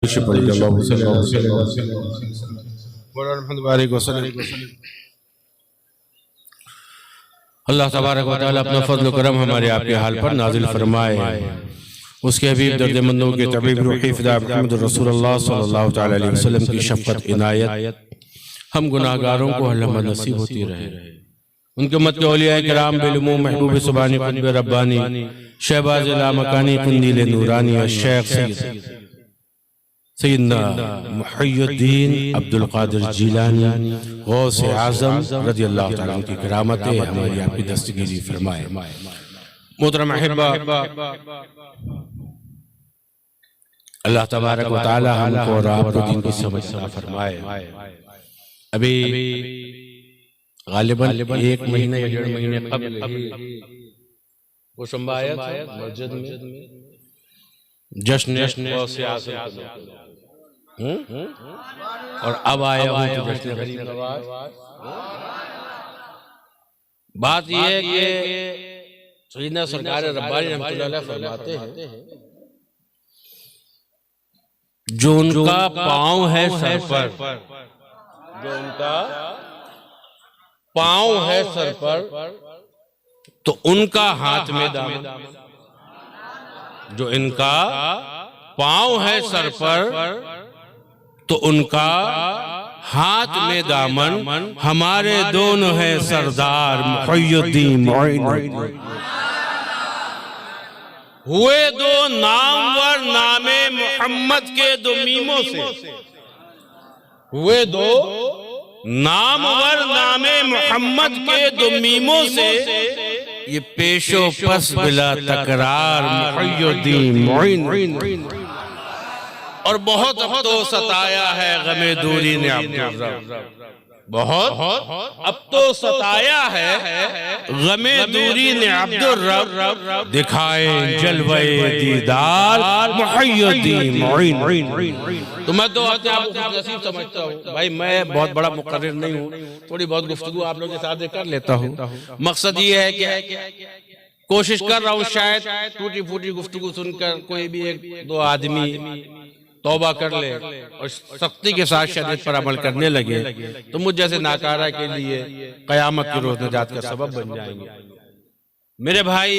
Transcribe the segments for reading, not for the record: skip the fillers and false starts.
अल्लाह तबारक व तआला अपना फजल करम हमारे आपके हाल पर नाजिल फरमाए। उसके हबीब दर्दमंदों के तबीब रूही फिदा मुहम्मद रसूलुल्लाह सल्लल्लाहु तआला अलैहि वसल्लम की शफ़क़त इनायत हम गुनाहगारों को हल्लम नसीब होती रहे। उनके उम्मत के औलिया किराम बिलुमू महबूब सुबानी कुतुब रब्बानी शहबाज लामकानी कुंदील नूरानी शेख सैयदना मुहय्यद्दीन अब्दुल कादिर जीलानी गौस आज़म रज़ियल्लाहु तआला अन्हु की करामतें हमारी आपकी दस्तगीरी फरमाए। मोहतरम अहिब्बा, अल्लाह तबारक व तआला हमको और आपको दीन की समझ अता फरमाए। अभी गालिबन 1 महीने या 1.5 महीने कबल ही वो संभाया था मस्जिद में जश्न गौसे आज़म और अब आया हूँ तो जश्न गरीब नवाज। बात यह है कि सैयदना सरकार रब्बानी रहमतुल्लाह अलैह फरमाते हैं जो उनका पाँव है सर पर, जो उनका पाँव है सर पर तो उनका हाथ में दामन, जो इनका पाँव है सर पर तो उनका हाथ में दामन, हमारे दोनों हैं सरदार मुहय्यद्दीन हुए दो नामवर नामे मोहम्मद के दो मीमों से, हुए दो नामवर नामे मोहम्मद के दो मीमों से ये पेशो पस बिला तकरार मुहय्यद्दीन मोइन। और बहुत अब तो सताया है गमे दूरी ने अब्दुल रब, बहुत अब तो सताया है गमे दूरी ने अब्दुल रब, दिखाए जलवे दीदार मुहय्यद्दीन मोइन। तो मैं तो अपने आप को नसीब समझता हूँ भाई, मैं बहुत बड़ा मुकर्रिर नहीं हूँ, थोड़ी बहुत गुफ्तगू आप लोगों के साथ कर लेता हूँ। मकसद ये है कि कोशिश कर रहा हूँ शायद टूटी फूटी गुफ्तगू सुनकर कोई भी 1-2 आदमी तौबा कर ले और सख्ती के साथ शरीयत पर अमल करने लगे तो मुझ जैसे नाकारा के लिए कयामत के रोज निजात का सबब बन जाएंगे। मेरे भाई,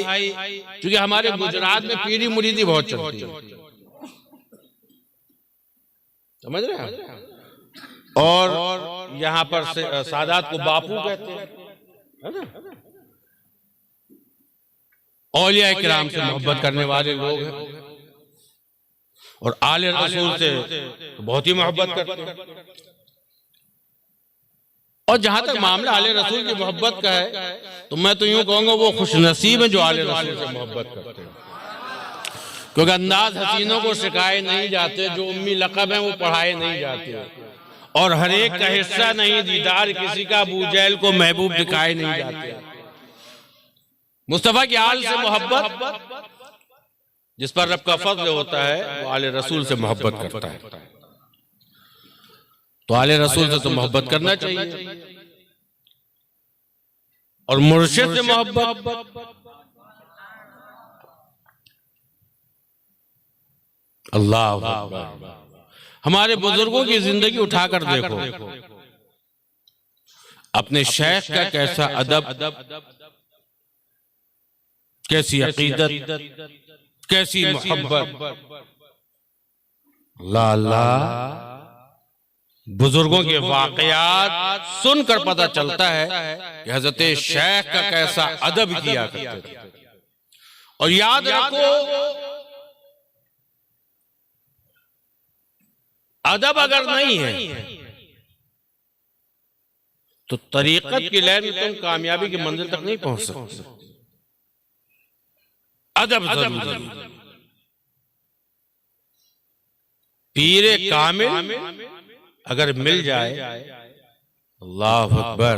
क्योंकि हमारे गुजरात में पीरी मुरीदी बहुत चलती है, समझ रहे हैं, और यहाँ पर सादात को बापू कहते हैं, है ना। औलिया किराम से मोहब्बत करने वाले लोग हैं और आले रसूल से तो बहुत ही मोहब्बत करते हैं। और जहां तक मामला आले रसूल की मोहब्बत का है तो मैं तो यूं कहूंगा वो खुशनसीब है जो आले रसूल से मोहब्बत करते हैं, क्योंकि अंदाज हसीनों को सिखाए नहीं जाते, जो उम्मी लक़ब है वो पढ़ाए नहीं जाते, और हर एक का हिस्सा नहीं दीदार किसी का अबू जहल को महबूब दिखाए नहीं जाते। मुस्तफा की आल से मोहब्बत जिस पर रब का फज़्ल होता है वो आले रसूल से मोहब्बत करता है, तो आले रसूल से तो मोहब्बत करना चाहिए। और मुर्शिद से मोहब्बत, अल्लाह अकबर। हमारे बुजुर्गों की जिंदगी उठाकर देखो, अपने शेख का कैसा अदब, कैसी अकीदत, कैसी मोहब्बत। अल्लाह अल्लाह, बुजुर्गों के वाकयात सुनकर पता चलता है कि हजरत शेख का कैसा अदब किया करते थे। और याद रखो, अदब अगर नहीं है तो तरीक़त की लहर में तुम कामयाबी की मंजिल तक नहीं पहुंच सकते। अदब जरूरी, पीरे कामिल अगर मिल जाए, अल्लाह अकबर,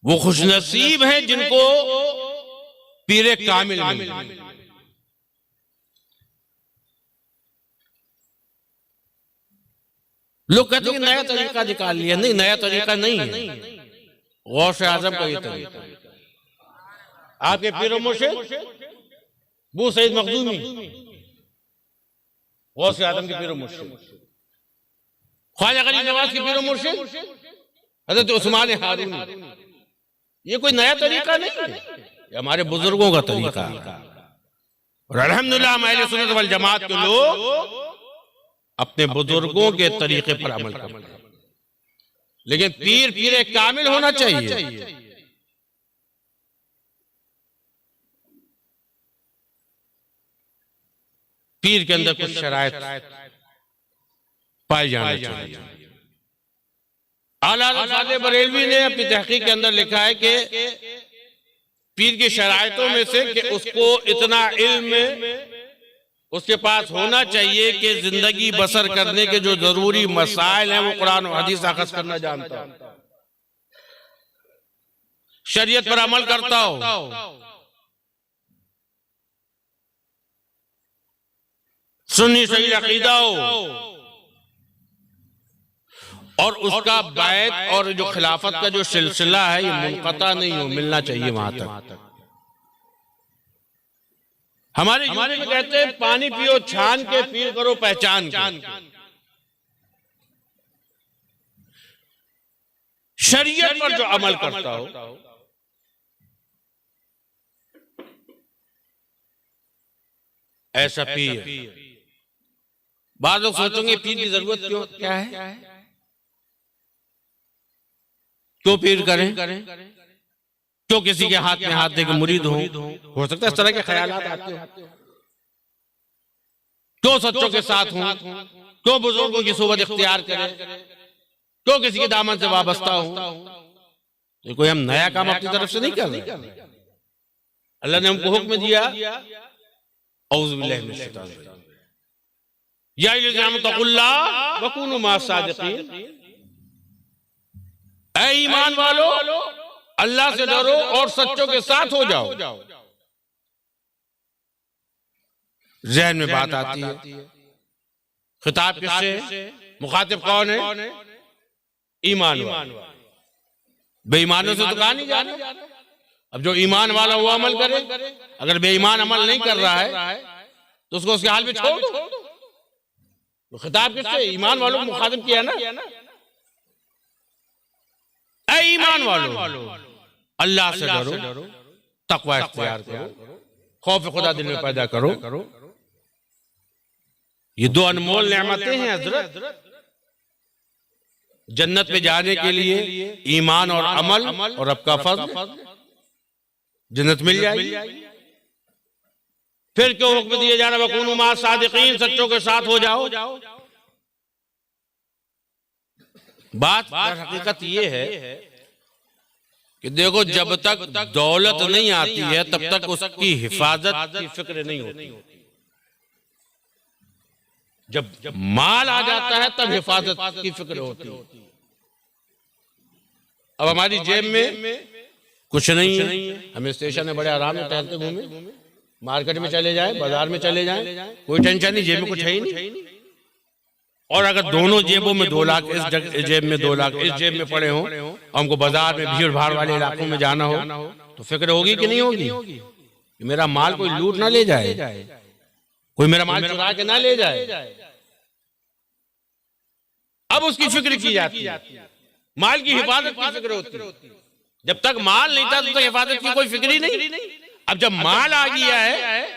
वो खुशनसीब हैं जिनको पीरे कामिल मिल जाए। लोग कहते हैं नया तरीका निकाल लिया, नहीं, नया तरीका नहीं है, गौस आज़म का ये तरीका। आपके पीर मुर्शिद बू सईद मखदूमी गौसे आदम के पीर मुर्शिद, ख्वाजा गरीब नवाज के पीर मुर्शिद हजरत उस्मान हारून। ये कोई नया तरीका नहीं है, ये हमारे बुजुर्गों का तरीका है। और अल्हम्दुलिल्लाह हम अहले सुन्नत वल जमात के लोग अपने बुजुर्गों के तरीके पर अमल करते हैं। लेकिन पीर पीर कामिल होना चाहिए। पीर के अंदर कुछ शराइत पाई जानी चाहिए। आला हज़रत बरेलवी ने अपनी तहकीक के अंदर लिखा है कि पीर की शराइतों में से कि उसको इतना इल्म उसके पास होना चाहिए कि जिंदगी बसर करने के जो जरूरी मसाइल हैं वो कुरान और हदीस अखज़ करना जानता हो, शरीयत पर अमल करता हो, सुन्नी सही अकीदा हो, और उसका बैत और जो खिलाफत का जो सिलसिला है ये मुनक़ता नहीं हो, मिलना चाहिए वहां तक। हमारे यूपी में कहते हैं पानी पियो छान के, पीर करो पहचान के। शरीयत पर जो अमल करता हो, ऐसा पीर। बाद लोग सोचेंगे पीर की जरूरत क्यों क्या है, क्यों पीर करें, क्यों किसी के हाथ में हाथ देकर मुरीद हो सकता है इस तरह के ख्यालात आते हो, क्यों सच्चों के साथ हो, क्यों बुजुर्गों की सोबत इख्तियार करें, क्यों किसी के दामन से वाबस्ता हो। तो कोई हम नया काम अपनी तरफ से नहीं कर रहे। अल्लाह ने हमको हुक्म दिया, औज़ु बिल्लाहि मिनश शैतानिर रजीम, या अय्युहल्लज़ीना आमनू तक़ुल्लाह व कूनू मअस सादिक़ीन। ऐ ईमान वालो, अल्लाह से डरो और सच्चों के साथ हो जाओ। ज़हन में बात आती है, खिताब किससे, मुखातिब कौन है, ईमान वाला। बेईमानों से तो कहा नहीं जा रहा। अब जो ईमान वाला वो अमल करे, अगर बेईमान अमल नहीं कर रहा है तो उसको उसके हाल में छोड़ दो। तो खिताब किससे, ईमान वालों को मुखातिब किया ना। ऐ ईमान वालों, अल्लाह से डरो, तक़वा इख्तियार करो, खौफ खुदा दिल में पैदा करो। ये दो अनमोल नेमतें हैं हजरत। जन्नत में जाने के लिए ईमान और अमल और रब का फज़्ल, जन्नत मिल जाएगी। फिर क्यों हुक्म दिया जा रहा है वकूनू मअस सादिक़ीन, सच्चों के साथ हो जाओ। बात हकीकत ये है कि देखो, जब तक दौलत नहीं आती है तब तक उसकी हिफाजत की फिक्र नहीं होती। जब माल आ जाता है तब हिफाजत की फिक्र होती है। अब हमारी जेब में कुछ नहीं है, हमें स्टेशन में बड़े आराम से टहलते घूमे, मार्केट में चले जाए, बाजार में चले जाए, कोई टेंशन नहीं, जेब में कुछ है ही नहीं। और अगर दोनों जेबों में 2 लाख, इस जेब में 2 लाख, इस जेब में पड़े हों, और हमको बाजार में भीड़ भाड़ वाले इलाकों में जाना हो, तो फिक्र होगी कि नहीं होगी कि मेरा माल कोई लूट ना ले जाए, कोई मेरा माल चुरा के ना ले जाए। अब उसकी फिक्र की जाती है, माल की हिफाजत की फिक्र होती है। जब तक माल नहीं था तब तक हिफाजत की कोई फिक्र ही नहीं। अब जब माल आ गया है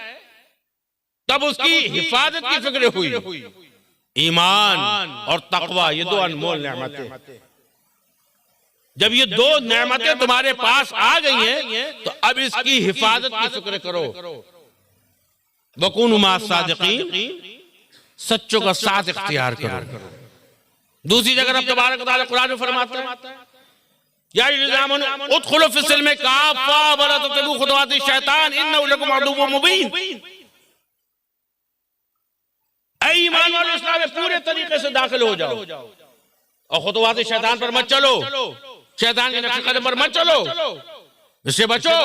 तब उसकी हिफाजत की फिक्र हुई। ईमान और तक़वा ये 2 अनमोल नेमतें, जब ये 2 नेमतें तुम्हारे पास आ गई हैं तो अब इसकी हिफाजत की फिक्र करो। वकूनू मअस सादिक़ीन, सच्चों का साथ इख्तियार करो। दूसरी जगह रब तबारक व तआला कुरान में फरमाता है, या अय्युहल्लज़ीना आमनू उदखुलू फ़िस्सिल्मि काफ़्फ़ा व ला तत्तबिऊ खुतवातिश शैतान इन्नहु लकुम अदुव्वुम मुबीन। ऐ ईमान वालों, इस्लाम में पूरे तरीके से दाखिल हो जाओ और खुतवातिश शैतान पर मत चलो, शैतान के नक्शे कदम पर मत चलो, इससे बचो।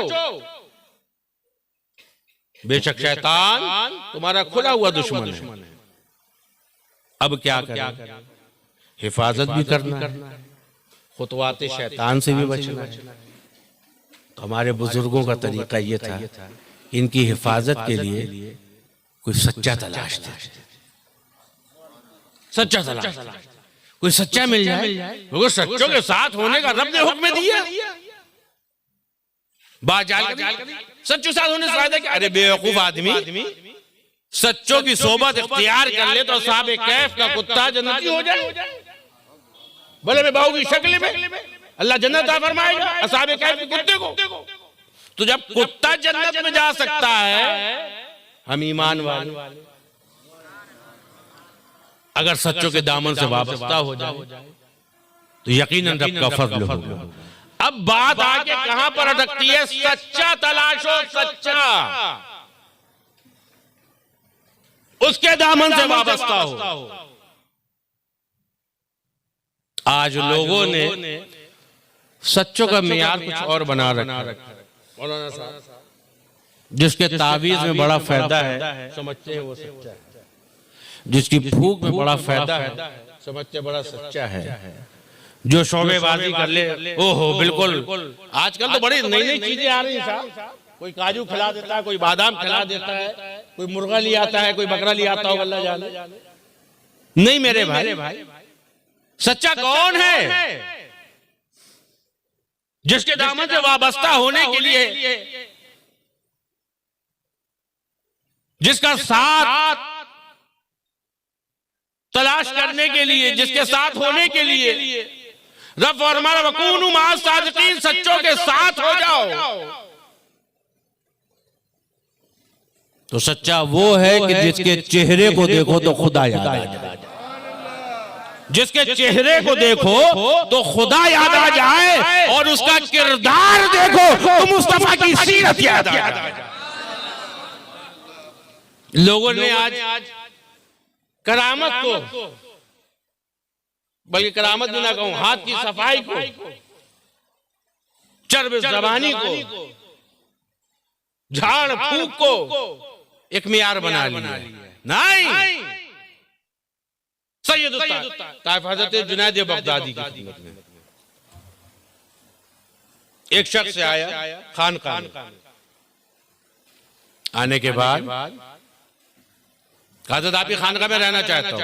बेशक शैतान तुम्हारा खुला हुआ दुश्मन है। अब क्या करें, हिफाजत भी करना है, खुतवाते शैतान से भी बचना है। तो हमारे बुजुर्गों का तरीका ये था, इनकी हिफाजत के लिए कोई सच्चा तलाश था, सच्चा तलाश, कोई सच्चा मिल जाए, क्योंकि सच्चों के साथ होने का रब ने हुक्म दिया। बाजाल सच्चों साथ होने से फायदा क्या? अरे बेवकूफ आदमी, सच्चों की सोबत इख्तियार कर ले तो साहब कैफ का कुत्ता जन्नती हो जाए। बोले मैं बाहू की शक्ल में अल्लाह जन्नत फरमाएगा असहाब कैफ के कुत्ते को। तो जब कुत्ता जन्नत में जा सकता है, हम ईमान वाले अगर सच्चों के दामन से वाबस्ता हो जाए तो यकीनन रब का फजल होगा। अब बात आगे कहां पर अटकती है? सच्चा तलाशो, सच्चा उसके दामन से वाबस्ता हो। आज लोगों ने सच्चों का मियार कुछ और बना रखा है। मौलाना साहब जिसके तावीज में बड़ा फायदा है समझते हैं वो सच्चा है, जिसकी फूक में बड़ा फायदा है समझते बड़ा सच्चा है, जो शोबेबाजी कर ले ओहो बिल्कुल। आजकल तो बड़ी नई नई चीजें आ रही हैं साहब, कोई काजू खिला देता है, कोई बादाम खिला देता है, कोई मुर्गा ले आता है, कोई बकरा ले आता हो, अल्लाह जाने। नहीं मेरे भाई, सच्चा कौन है? जिसके दामन से वाबस्ता होने के लिए, जिसका साथ तलाश करने के लिए, जिसके साथ होने के लिए रब फरमाया वकूनु माअस सादिकीन, सच्चों के साथ हो जाओ। तो सच्चा वो है कि जिसके चेहरे को देखो तो खुदा याद आ जाए, जिसके चेहरे को देखो तो खुदा याद आ जाए, और उसका किरदार देखो तो मुस्तफा की सीरत याद आ जाए। लोगों ने आज करामत को, बल्कि करामत भी ना कहूं, हाथ की सफाई को, चर्ब ज़बानी को, झाड़ फूक को एक मियार बना लिया। नहीं, सैयद हज़रत जुनैद बगदादी की खिदमत में एक शख्स आया खानकाह में। आने के बाद हज़रत आप ही खानकाह में रहना चाहता हूं।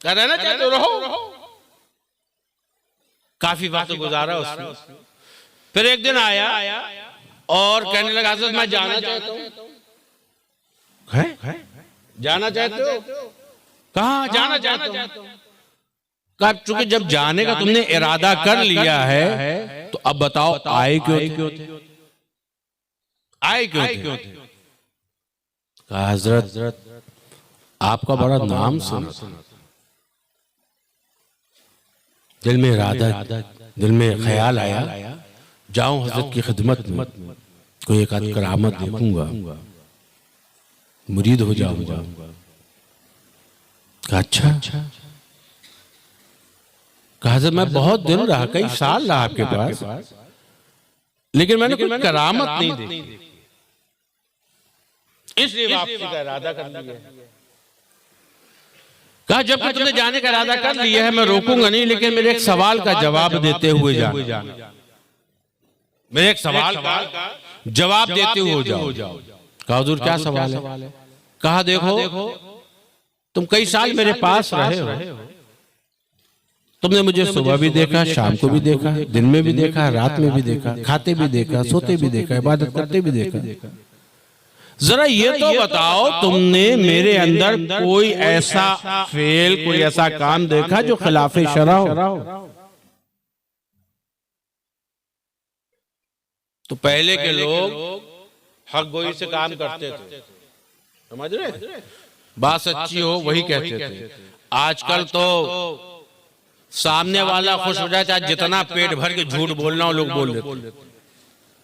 क्या रहना चाहते हो? रहो। काफी वक्त गुजारा उसने। फिर एक दिन आया और कहने लगा हज़रत मैं जाना चाहता हूं। जाना चाहते हो? कहाँ जाना चाहते हो? कहा चूंकि जब जाने का तुमने इरादा कर लिया है तो अब बताओ आए क्यों थे? आए क्यों थे? कहा हज़रत आपका बड़ा नाम सुना, दिल में इरादा, दिल में ख्याल आया जाऊं हज़रत की खिदमत में, कोई एक आध करामत देखूंगा, मुरीद हो जाऊंगा। कहा अच्छा। कहा हज़रत मैं बहुत दिन रहा, कई साल रहा आपके पास, लेकिन मैंने कोई करामत नहीं देखी, इसलिए वापसी का इरादा कर लिया। कहा जब कि तुमने जाने का इरादा कर लिया है मैं रोकूंगा नहीं, लेकिन मेरे एक सवाल का जवाब देते हुए जाना। मेरे एक सवाल का जवाब देते हुए जाओ। कहा हुजूर क्या सवाल है? कहा देखो तुम कई साल मेरे पास रहे हो, तुमने मुझे सुबह भी देखा, शाम को भी देखा, दिन में भी देखा, रात में भी देखा, खाते भी देखा, सोते भी देखा, इबादत करते भी देखा। जरा ये तो बताओ तुमने मेरे अंदर कोई ऐसा फेल, कोई ऐसा काम देखा जो खिलाफे शरा हो? तो पहले के लोग हक गोई से काम करते थे, समझ रहे? बात सच्ची हो वही कहते थे। आजकल तो सामने वाला खुश हो जाए चाहे जितना पेट भर के झूठ बोलना हो लोग बोल देते।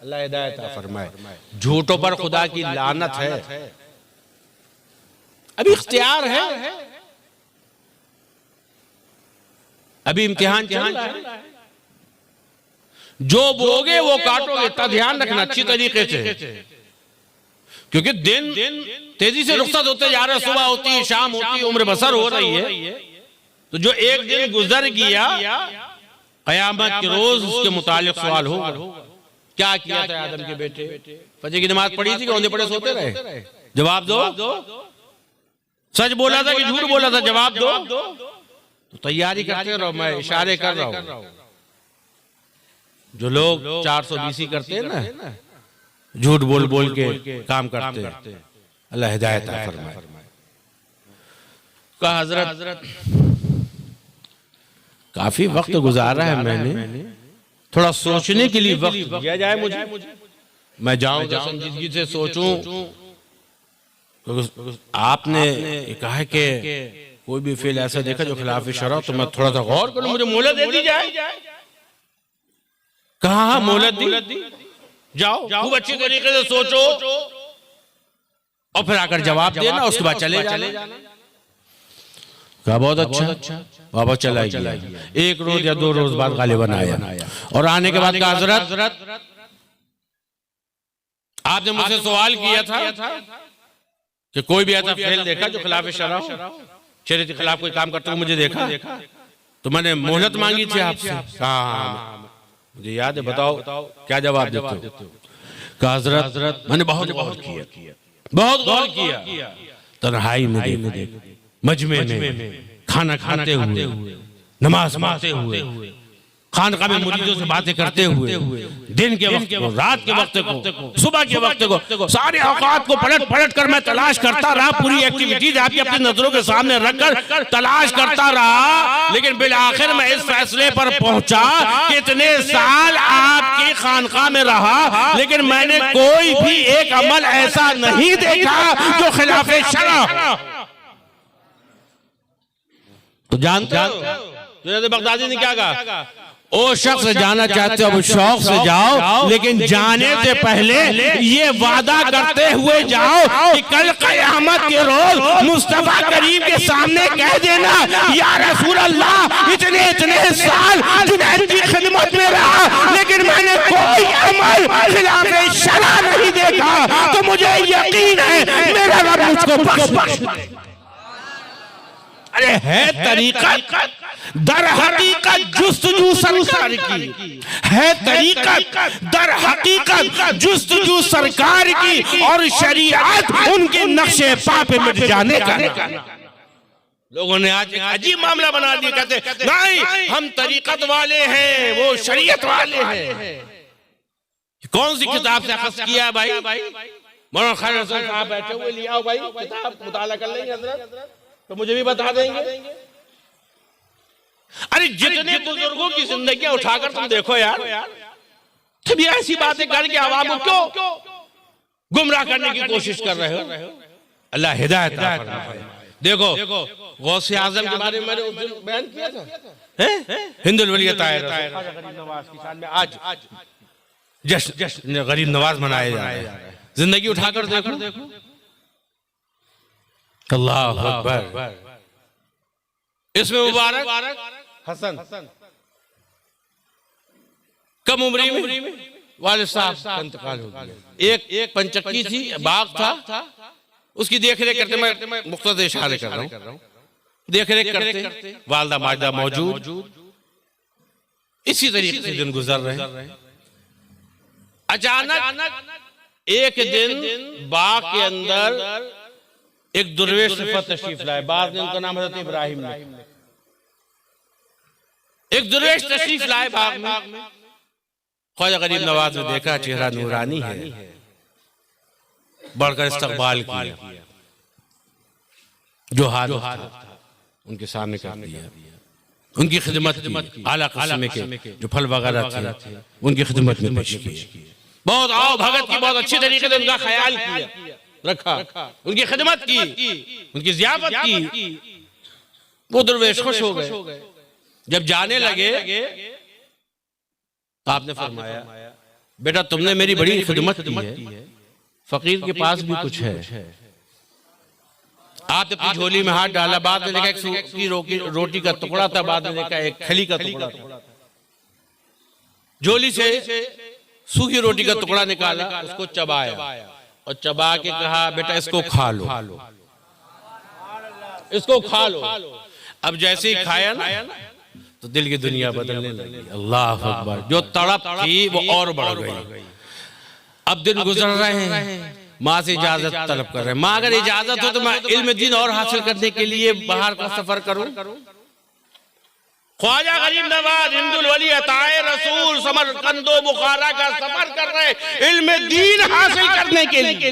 अल्लाह हिदायत फरमाए। झूठों पर खुदा की लानत है। अभी इख्तियार है, अभी इम्तिहान चल रहा है। जो बोगे वो काटोगे, इतना ध्यान रखना अच्छी तरीके से, क्योंकि दिन तेजी से रुखसत होते जा रहे, सुबह होती है, शाम होती है, उम्र बसर हो रही है। तो जो एक दिन गुजर गया कयामत के रोज उसके मुतालिक सवाल होगा। क्या किया था आदम के बेटे? फजर की नमाज पढ़ी थी कि औंधे पड़े सोते रहे? जवाब दो। सच बोला था कि झूठ बोला था? जवाब दो। तो तैयारी करते रहो, मैं इशारे कर रहा हूं। जो लोग 420 करते हैं ना, झूठ बोल बोल के काम करते हैं, अल्लाह हिदायत फरमाए। कहा हजरत काफी वक्त गुजारा है मैंने, थोड़ा सोचने के लिए वक्त दिया जाए मुझे, मैं जाऊं संजीदगी से सोचूं। आपने कहा है कि कोई भी फेल ऐसा देखा जो खिलाफ शरा, तो मैं थोड़ा सा गौर करूं, मुझे मोहलत दे दी जाए। कहा मोहलत दी, जाओ खूब अच्छी तरीके से सोचो और फिर आकर जवाब देना, उसके बाद चले जाना। कहा बहुत अच्छा, वापस चला गया। एक रोज या 2 रोज बाद गालिबन आया और आने के बाद कहा हजरत आपने मुझसे सवाल किया था कि कोई भी ऐसा फेल देखा जो खिलाफ शरा हो, शरीयत के खिलाफ कोई काम करते हुए मुझे देखा, तो मैंने मोहलत मांगी थी आपसे। कहा मुझे याद है, बताओ क्या जवाब देते हो? कहा हजरत मैंने बहुत गौर किया, तन्हाई में, मजमे में, खाना खाते हुए, नमाज पढ़ते हुए, खानका में मुरीदों से बातें करते हुए, दिन के वक्त को, रात के वक्त को, सुबह के वक्त को, सारे औकात को पलट कर मैं तलाश करता रहा। पूरी एक्टिविटीज आपकी अपनी नजरों के सामने रखकर तलाश करता रहा, लेकिन बिल आखिर मैं इस फैसले पर पहुंचा कि इतने साल आपकी खानका में रहा, लेकिन मैंने कोई भी एक अमल ऐसा नहीं देखा जो खिलाफ शरा। तो जानते हो बगदादी ने क्या कहा? ओ शख्स जाना चाहते हो अब शौक से जाओ, लेकिन जाने से पहले ये वादा करते हुए जाओ कि कल क़यामत के रोज मुस्तफा करीम के सामने कह देना, या रसूल अल्लाह इतने साल जुनैद की खिदमत में रहा, लेकिन मैंने कोई अमल खिलाफ शरा नहीं देखा, तो मुझे यकीन है मेरा रब मुझको बख्श दे। अरे है तरीका दर हकीकत जुस्तजू सरकार की, है तरीका दर हकीकत जुस्तजू सरकार की, और शरीयत उनके नक्शे पा पे मिट जाने का। लोगों ने आज एक अजीब मामला बना दिया, कहते नहीं हम तरीकत वाले हैं, वो शरीयत वाले हैं। कौन सी किताब से अखज़ किया है भाई? मौलाना खालिद हसन साहब बैठे हुए, लिया भाई किताब, मुताला कर लेंगे हजरत, तो मुझे भी बता देंगे। अरे जितने बुजुर्गों की जिंदगियां उठाकर तुम देखो यार, तुम ये ऐसी बातें करके आवाम को क्यों गुमराह करने की कोशिश कर रहे हो? अल्लाह हिदायत फरमाए। देखो गौसे आजम के बारे में मैंने उस दिन बयान किया था, हिंदुल वलियत गरीब नवाज की शान में आज जश्न गरीब नवाज मनाया जा रहा है। जिंदगी उठाकर देखो, अल्लाह अकबर। इसमें मुबारक हसन कम उम्री में वालिद साहब का इंतकाल हो गया। एक पंचक्की थी, बाग था, उसकी देखरेख करते, मैं मुख्तसर इशारे कर रहा हूँ, देखरेख करते वालदा माजदा मौजूद, इसी तरीके से दिन गुजर रहे। अचानक एक दिन बाग के अंदर एक दुर्वेश सिफत तशरीफ लाए। बाद में उनका नाम हज़रत इब्राहिम ने, एक दुर्वेश तशरीफ लाए बाग में। ख्वाजा गरीब नवाज ने देखा चेहरा नूरानी है, बढ़कर इस्तकबाल किया, जो हाथ उनके सामने कर दिया, उनकी खिदमत की, आला किस्म के जो फल वगैरह थे उनकी खिदमत में पेश किए। बहुत आओ भगत की बहुत अच्छी तरीके से उनका ख्याल किया, रखा, उनकी खिदमत की, उनकी ज़ियाफत की। वो दरवेश खुश हो गए। जब जाने लगे तो आपने फरमाया, बेटा तुमने मेरी बड़ी खिदमत की है, फकीर के पास भी कुछ है। आपने अपनी झोली में हाथ डाला, बाद में देखा एक सूखी रोटी का टुकड़ा था, बाद में देखा एक खली का टुकड़ा था। झोली से सूखी रोटी का टुकड़ा निकाला, उसको चबाया और चबा के कहा, बेटा इसको खा लो, इसको खा लो। अब जैसे ही खाया ना तो दिल की दुनिया बदलने लगी। अल्लाह अकबर। जो तड़प थी वो और बढ़ गई। अब दिन गुजर रहे हैं, माँ से इजाजत तलब कर रहे हैं, माँ अगर इजाजत हो तो मैं इल्म दीन और हासिल करने के लिए बाहर का सफर करूं। ख्वाजा गरीब नवाज हिंदुल वली अताए रसूल समरकंदो बुखारा का सफर कर रहे इल्म दीन हासिल करने के लिए।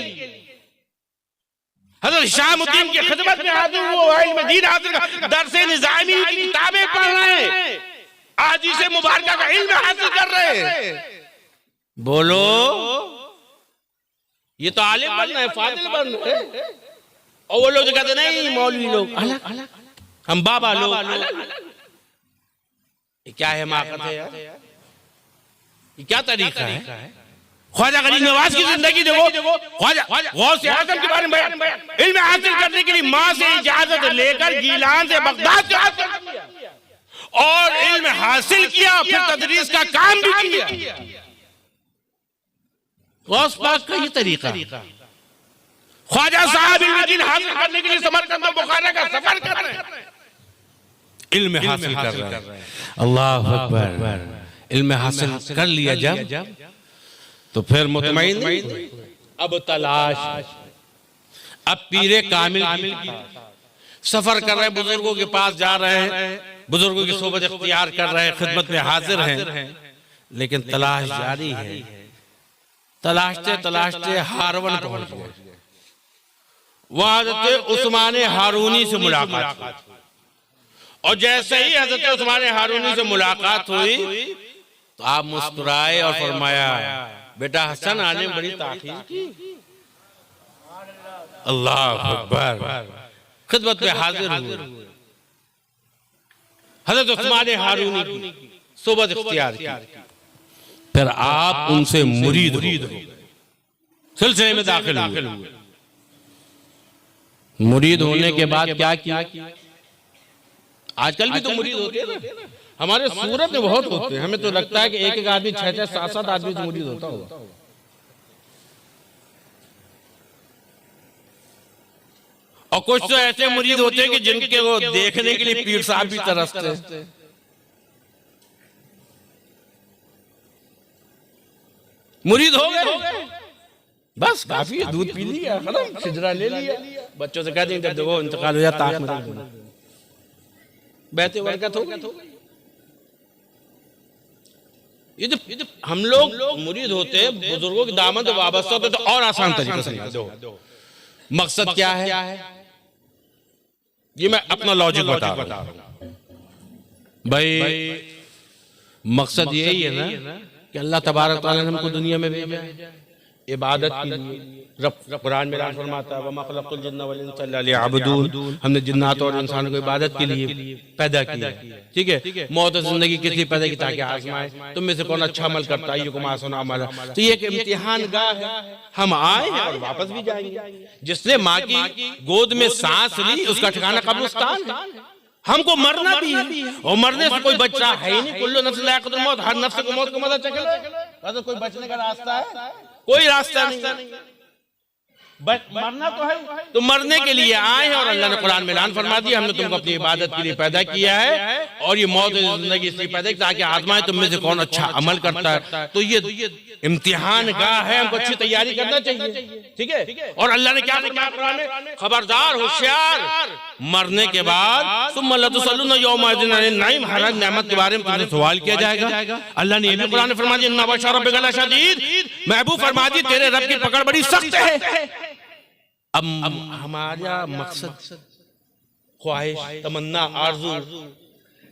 हजरत शामुद्दीन की खिदमत में हाजिर हुए, इल्म दीन हासिल कर दरसे निजामी की किताबें पढ़ रहे हैं, आजी से मुबारका का इल्म हासिल कर रहे हैं। बोलो, ये तो आलिम बनना है, फाजिल बनना है। और वो लोग जो कहते नहीं मौलवी लोग अलग अलग, हम बाबा लोग अलग। ये क्या है माकत है यार, ये क्या तरीका है? ख्वाजा गरीब नवाज की जिंदगी देखो, ख्वाजा गौस आजम के बारे में इल्म हासिल करने के लिए माँ से इजाजत लेकर गीलान से बगदाद और इल्म हासिल किया, फिर तदरीस का काम भी किया। गौस पाक का ये तरीका। ख्वाजा साहब इल्म दीन हासिल करने के लिए समरकंद और बुखारा का सफर कर रहे हैं, इल्म हासिल कर रहे हैं। अल्लाह अकबर। इल्म हासिल कर लिया जब, तो फिर मुतमईन अब तलाश, अब पीरे कामिल की सफर कर रहे हैं, बुजुर्गों के पास जा रहे हैं, बुजुर्गों की सोबत इख्तियार कर रहे हैं, खिदमत में हाजिर हैं, लेकिन तलाश जारी है। तलाशते तलाशते हारवन पहुंच गए। वहां हज़रत उस्मान हारूनी से मुलाकात, और जैसे ही हज़रत उस्मान हारूनी से मुलाकात हुई तो आप मुस्कुराए और फरमाया, बेटा हसन आने में बड़ी ताखीर की। अल्लाह अकबर। खिदमत में हाजिर हुए, हज़रत उस्मान हारूनी की सोबत इख्तियार की। फिर आप उनसे मुरीद हो गए, सिलसिले में दाखिल हुए। मुरीद होने के बाद क्या किया? आजकल भी तो मुरीद होते हैं ना, हमारे सूरत में बहुत होते हैं। हमें तो लगता है कि एक एक आदमी 6-6, 7-7 आदमी से मुरीद होता होगा। और कुछ तो ऐसे मुरीद होते हैं कि जिनके वो देखने के लिए पीर साहब भी तरसते हैं। मुरीद हो गए, बस काफी है, दूध पी लिया, सिजरा ले लिया, बच्चों से कह देंगे जब देखो इंतकाल हो जाता है, बहते बरकत हो गई। ये जब हम लोग मुरीद होते हैं, बुजुर्गों की दामन से वाबस्ता होते तो और आसान तरीके से दो। मकसद क्या है? ये मैं अपना लॉजिक बता रहा हूं भाई। मकसद यही है ना कि अल्लाह तबारक तआला ने हमको दुनिया में भेजा है इबादत के लिए। रब कुरान में फरमाता है, वमा खलक़तुल जिन्ना वल इंसा इल्ला लियअबुदून, हमने जिन्नात और इंसानों को इबादत के लिए पैदा किया। ठीक है, मौत और जिंदगी किस लिए पैदा की? ताकि आजमाए तुम में से कौन अच्छा अमल करता है, युकुम आसन अमल। तो ये एक इम्तिहान गाह है, हम आए हैं और वापस भी जाएंगे। जिसने माँ की गोद में सांस ली उसका ठिकाना कब्रिस्तान है। हमको मरना भी है, और मरने से कोई बच रहा है ही नहीं। कुल्लु नफ्सिन ज़ाइक़ातुल मौत, हर नफ्स को मौत को मजा चखे। कोई बचने का रास्ता है? कोई रास्ता नहीं। मरना तो है, तो मरने के लिए आए हैं। और अल्लाह ने कुरान में ऐलान फरमा दिया, हमने तुमको अपनी इबादत के लिए पैदा किया है, और ये मौत जिंदगी इसलिए पैदा की ताकि आजमाए तुम में से कौन अच्छा अमल करता है। तो ये इम्तिहान गाह है, हमको अच्छी तैयारी करना चाहिए। ठीक है, और अल्लाह ने क्या फरमाया कुरान में? खबरदार, होशियार, मरने के बाद सुम्मा ला तुसअलूना यौमा इज़िन अनिन नईम, हर नेमत के बारे में तुमसे सवाल किया जाएगा। अल्लाह ने ये भी कुरान में फरमा दिया, इन्ना बशा रब्बिका लशदीद, महबूब फरमा दी तेरे रब की पकड़ बड़ी सख्त है। अब हमारा मकसद, ख्वाहिश, तमन्ना, आरज़ू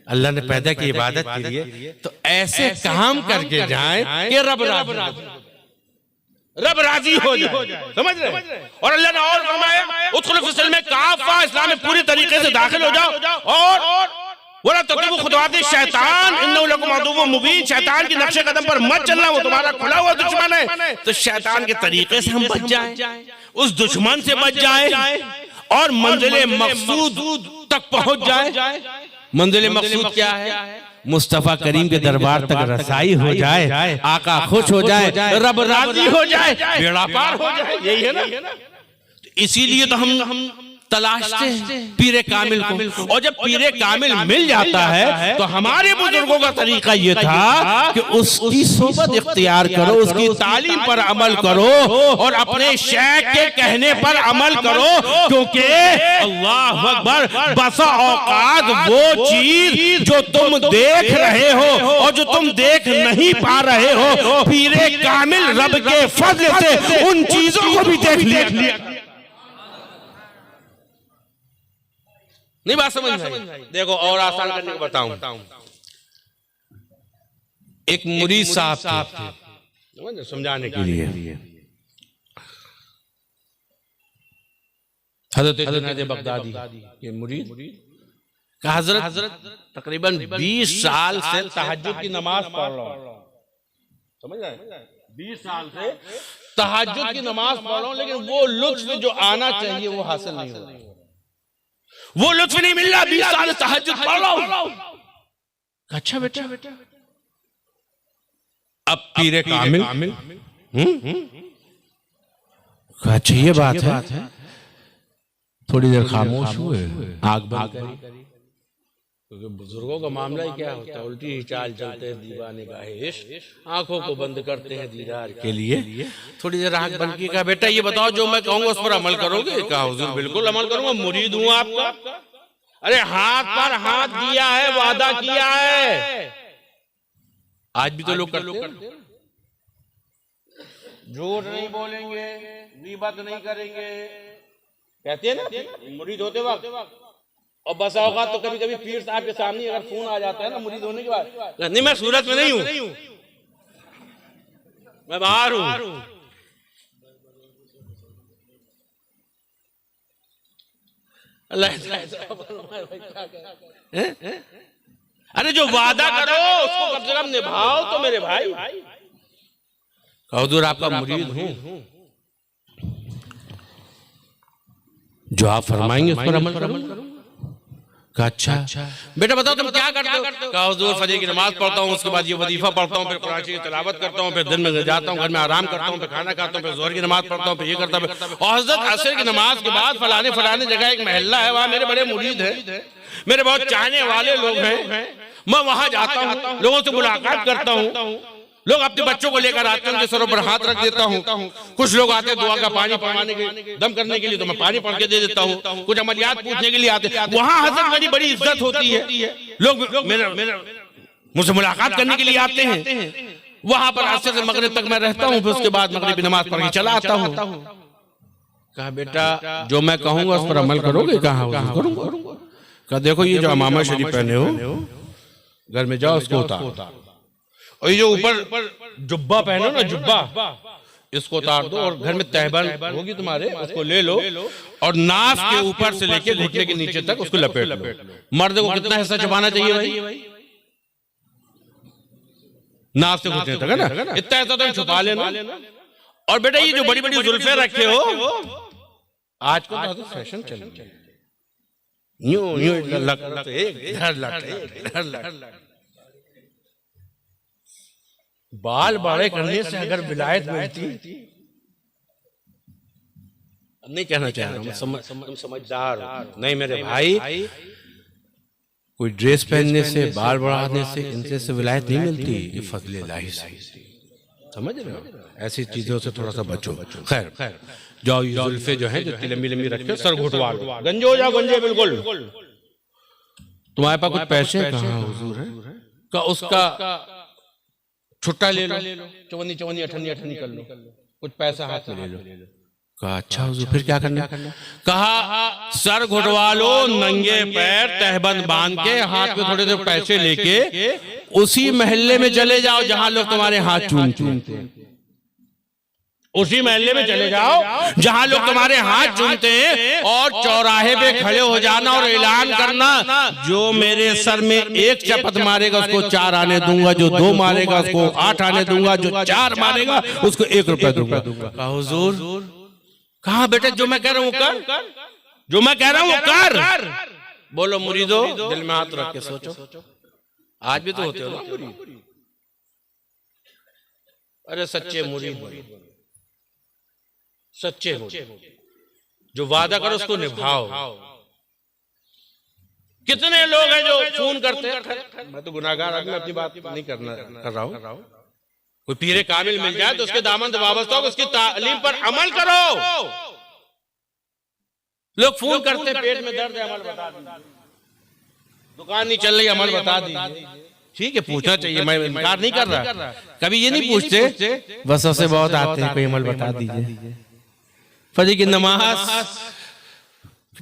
अल्लाह ने पैदा की इबादत के लिए, तो ऐसे काम करके जाएं कि रब राजी हो जाए। समझ रहे? और अल्लाह ने और फरमाया, उदखुलू फी सिल्म काफ़ा, इस्लाम में पूरी तरीके से दाखिल हो जाओ। और वला तत्तबू खुतवात शैतान, इन्नहु लकुम अदुव्वुम मुबीन, शैतान के नक्शे कदम पर मत चलना, वो तुम्हारा खुला हुआ दुश्मन है। तो शैतान के तरीके से हम बच जाएं, उस दुश्मन से बच जाएं, और मंजिले मकसूद तक पहुंच जाए। मंजिले मकसूद क्या है? मुस्तफा करीम के दरबार तक रसाई हो जाए, आका खुश हो जाए, रब राजी हो जाए, बेड़ा पार हो जाए। यही है ना? इसीलिए तो हम तलाशते हैं पीरे कामिल को, और जब पीरे कामिल मिल जाता है तो हमारे बुजुर्गों का तरीका ये था कि उसकी सोबत इख्तियार करो, उसकी तालीम पर अमल करो और अपने शेख के कहने पर अमल करो, क्योंकि अल्लाह अकबर, बसा औकात वो चीज जो तुम देख रहे हो और जो तुम देख नहीं पा रहे हो, पीरे कामिल रब के फजल से उन चीजों को भी देख लिया। नहीं बात समझ में? देखो और आसान करने को बताऊं। एक मुरीद साहब थे, समझाने के लिए, हजरत जुनैद बगदादी के मुरीद का, हजरत तकरीबन 20 साल से तहज्जुद की नमाज पढ़ रहा हूं, समझ रहे? 20 साल से तहज्जुद की नमाज पढ़ रहा हूं, लेकिन वो लुत्फ जो आना चाहिए वो हासिल नहीं हो रहा, वो लुत्फ नहीं मिल रहा। 20 साल तहज्जुद पढ़ रहा हूं। अच्छा बेटा, अब पीरे कामिल, अच्छा ये बात है, थोड़ी देर खामोश हुए, आग बंद करी, क्योंकि बुजुर्गों का मामला ही क्या होता है, उल्टी ही चाल चलते हैं दीवाने का इश्क, आंखों को बंद करते हैं दीदार के लिए। थोड़ी देर आंख बंद की, कहा बेटा ये बताओ जो मैं कहूंगा उस पर अमल करोगे? कहा हुजूर बिल्कुल अमल करूंगा, मुरीद हूं आपका। अरे हाथ पर हाथ दिया है, वादा किया है। आज भी तो लोग करते हैं, झूठ नहीं बोलेंगे, गीबत नहीं करेंगे, कहते हैं ना मुरीद होते वक्त। और बस औकात तो कभी कभी पीर साहब के सामने अगर फोन आ जाता है ना मुरीद होने के बाद, नहीं मैं सूरत में नहीं हूं, मैं बाहर हूं। अल्लाह अरे जो वादा करो उसको कम से कम निभाओ तो मेरे भाई। हुजूर आपका मुरीद हूं, जो आप फरमाएंगे उस पर अमल करूंगा। अच्छा बेटा बताओ तुम क्या करते हो? कहा हुजूर फजर की नमाज पढ़ता हूँ, उसके बाद ये वजीफा पढ़ता हूँ, फिर कुरान की तिलावत करता हूँ, फिर दिन में जाता हूँ, घर में आराम करता हूँ, फिर खाना खाता हूँ, फिर जोहर की नमाज पढ़ता हूँ, फिर ये करता हूँ, और हजरत असर की नमाज के बाद फलाने फलाने जगह एक महल्ला है, वहाँ मेरे बड़े मुरीद हैं, मेरे बहुत चाहने वाले लोग हैं, मैं वहां जाता हूँ, लोगों से मुलाकात करता हूँ, लोग अपने बच्चों को लेकर आते हैं, उनके सरों पर हाथ रख देता हूँ, कुछ लोग आते हैं दुआ का पानी पवाने के दम करने के लिए, तो मैं पानी पढ़ के दे देता हूँ, कुछ अमलियात पूछने के लिए आते हैं, वहां हजरत मेरी बड़ी इज्जत होती है, लोग मुझसे मुलाकात करने के लिए आते हैं, वहां पर असर से मगरिब तक मैं रहता हूँ, फिर उसके बाद मगरिबी नमाज पढ़ के चला आता हूँ। कहा बेटा जो मैं कहूंगा उस पर अमल करोगे? कहा करूंगा। कहा देखो ये जो अमामा शरीफ पहने हो, घर में जाओ उसको उतार, और ये जो ऊपर जुब्बा पहनो ना, जुब्बा इसको उतार दो, और घर में तहबंद होगी तुम्हारे उसको ले लो, और नाफ के ऊपर से लेके घुटने के नीचे तक उसको लपेट लो। मर्द को कितना हिस्सा छुपाना चाहिए भाई? नाफ से घुटने तक है ना, इतना हिस्सा तो छुपा लेना। और बेटा ये जो बड़ी बड़ी जुल्फे रखे हो, आजकल तो फैशन चल रहा है, यूं बाल बड़े करने से अगर विलायत मिलती, नहीं कहना चाह रहा हूं, तुम समझदार हो। नहीं मेरे भाई, कोई ड्रेस पहनने से, बाल बढ़ाने से, इनसे से विलायत नहीं मिलती, ये फजले इलाही से, समझ रहे हो? ऐसी चीजों से थोड़ा सा बचो। खैर जाओ, ये जुल्फे जो हैं जो लंबी लंबी रखे, सर घुटवा लो, गंजे हो जाओ, गंजे बिल्कुल। तुम्हारे पास कुछ पैसे कहाँ हुजूर है? का उसका छुट्टा ले लो, चवन्नी चवन्नी अठन्नी अठन्नी कर लो, कुछ पैसा हाथ में ले लो। कहा अच्छा हुजूर फिर क्या करना? कहा सर घुटवा लो, नंगे पैर तहबंद बांध के, हाथ में थोड़े से पैसे लेके उसी महल्ले में चले जाओ जहां लोग तुम्हारे हाथ चूमते हैं, उसी महल्ले में चले जाओ जहां लोग तुम्हारे हाथ चूमते हैं, और चौराहे पे खड़े हो जाना और ऐलान करना, जो मेरे सर में एक चपत मारेगा उसको 4 आने दूंगा, जो 2 मारेगा उसको 8 आने दूंगा, जो 4 मारेगा उसको 1 रुपया दूंगा। कहा हुजूर कहा बेटा जो मैं कह रहा हूं कर, जो मैं कह रहा हूं वो कर। बोलो मुरीदो, दिल में हाथ रख के सोचो, आज भी तो होते हो ना मुरीद? अरे सच्चे मुरीद, सच्चे हो, जो वादा करो उसको निभाओ। कितने लोग हैं जो फोन करते हैं, मैं तो गुनाहगार आदमी अपनी बात नहीं कर रहा हूं, कोई पीरे कामिल मिल जाए तो उसके दामन से वाबस्ता हो, उसकी तालीम पर अमल करो। लोग फोन करते हैं, पेट में दर्द है, अमल बता दीजिए, दुकान नहीं चल रही, अमल बता दीजिए। ठीक है, पूछना चाहिए, मैं इनकार नहीं कर रहा, कभी ये नहीं पूछते बस सबसे बहुत आते हैं, कोई अमल बता दीजिए। फजर की नमाज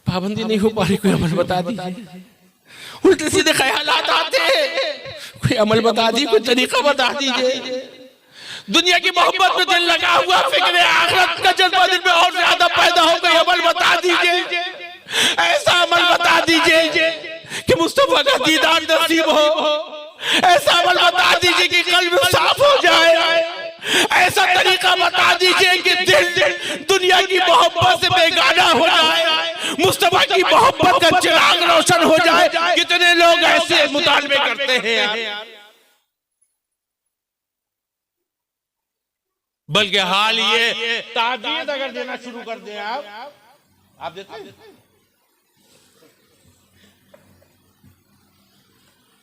पाबंदी नहीं हो पा रही, कोई अमल बता दीजिए। उल्टे सीधे ख्यालात आते हैं, कोई अमल बता दीजिए, कोई तरीका बता दीजिए। दुनिया की मोहब्बत में दिल लगा हुआ, फिक्र आखिरत का जज्बा दिल में और ज्यादा पैदा हो गई, अमल बता दीजिए, ऐसा अमल बता दीजिए कि मुस्तफा का दीदार नसीब हो, ऐसा अमल बता दीजिए कि कल्ब साफ हो जाए, ऐसा तरीका बता दीजिए कि दिल दुनिया की मोहब्बत से बेगाना हो जाए, मुस्तफा की मोहब्बत का चिराग रोशन हो जाए। कितने लोग ऐसे मुतालबे करते हैं यार। बल्कि हाल ये ताबीज़ अगर देना शुरू कर दें आप देते हैं?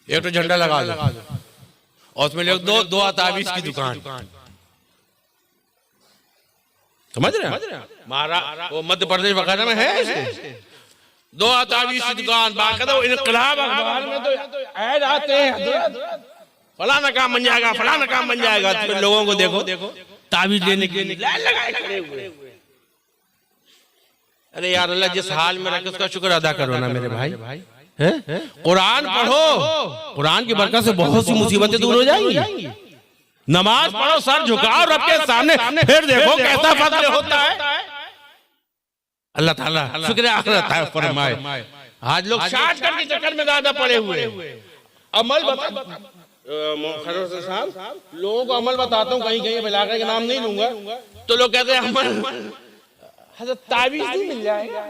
एक तो झंडा लगा दो और उसमें लिख दो दुआ ताबीज़ की दुकान। समझ रहे हैं? महाराष्ट्र वो मध्य प्रदेश वगैरह में है दुआ ताबीज़ की दुकान। बाकायदा इनकलाब अखबार में तो ऐड आते हैं, फलाना काम बन जाएगा, फलाना काम बन जाएगा। तो लोगों को देखो ताबीज़ लेने के लिए लाइन लगाए खड़े हुए। अरे यार, अल्लाह जिस हाल में रखे उसका शुक्र अदा करो ना मेरे भाई। कुरान पढ़ो, कुरान की बरकत से बहुत सी मुसीबतें दूर हो जाएंगी। नमाज पढ़ो, सर झुकाओ रब के सामने, फिर देखो कैसा फजल होता है। अल्लाह ताला शुक्र आखिरत फरमाए। आज लोग शॉर्टकट के चक्कर में ज्यादा पड़े हुए। अमल बता साहब, लोगों को अमल बताता हूँ, कहीं कहीं इलाके का नाम नहीं लूंगा, तो लोग कहते हैं अमल हज़रत ताबीज़ नहीं मिल जाएगा।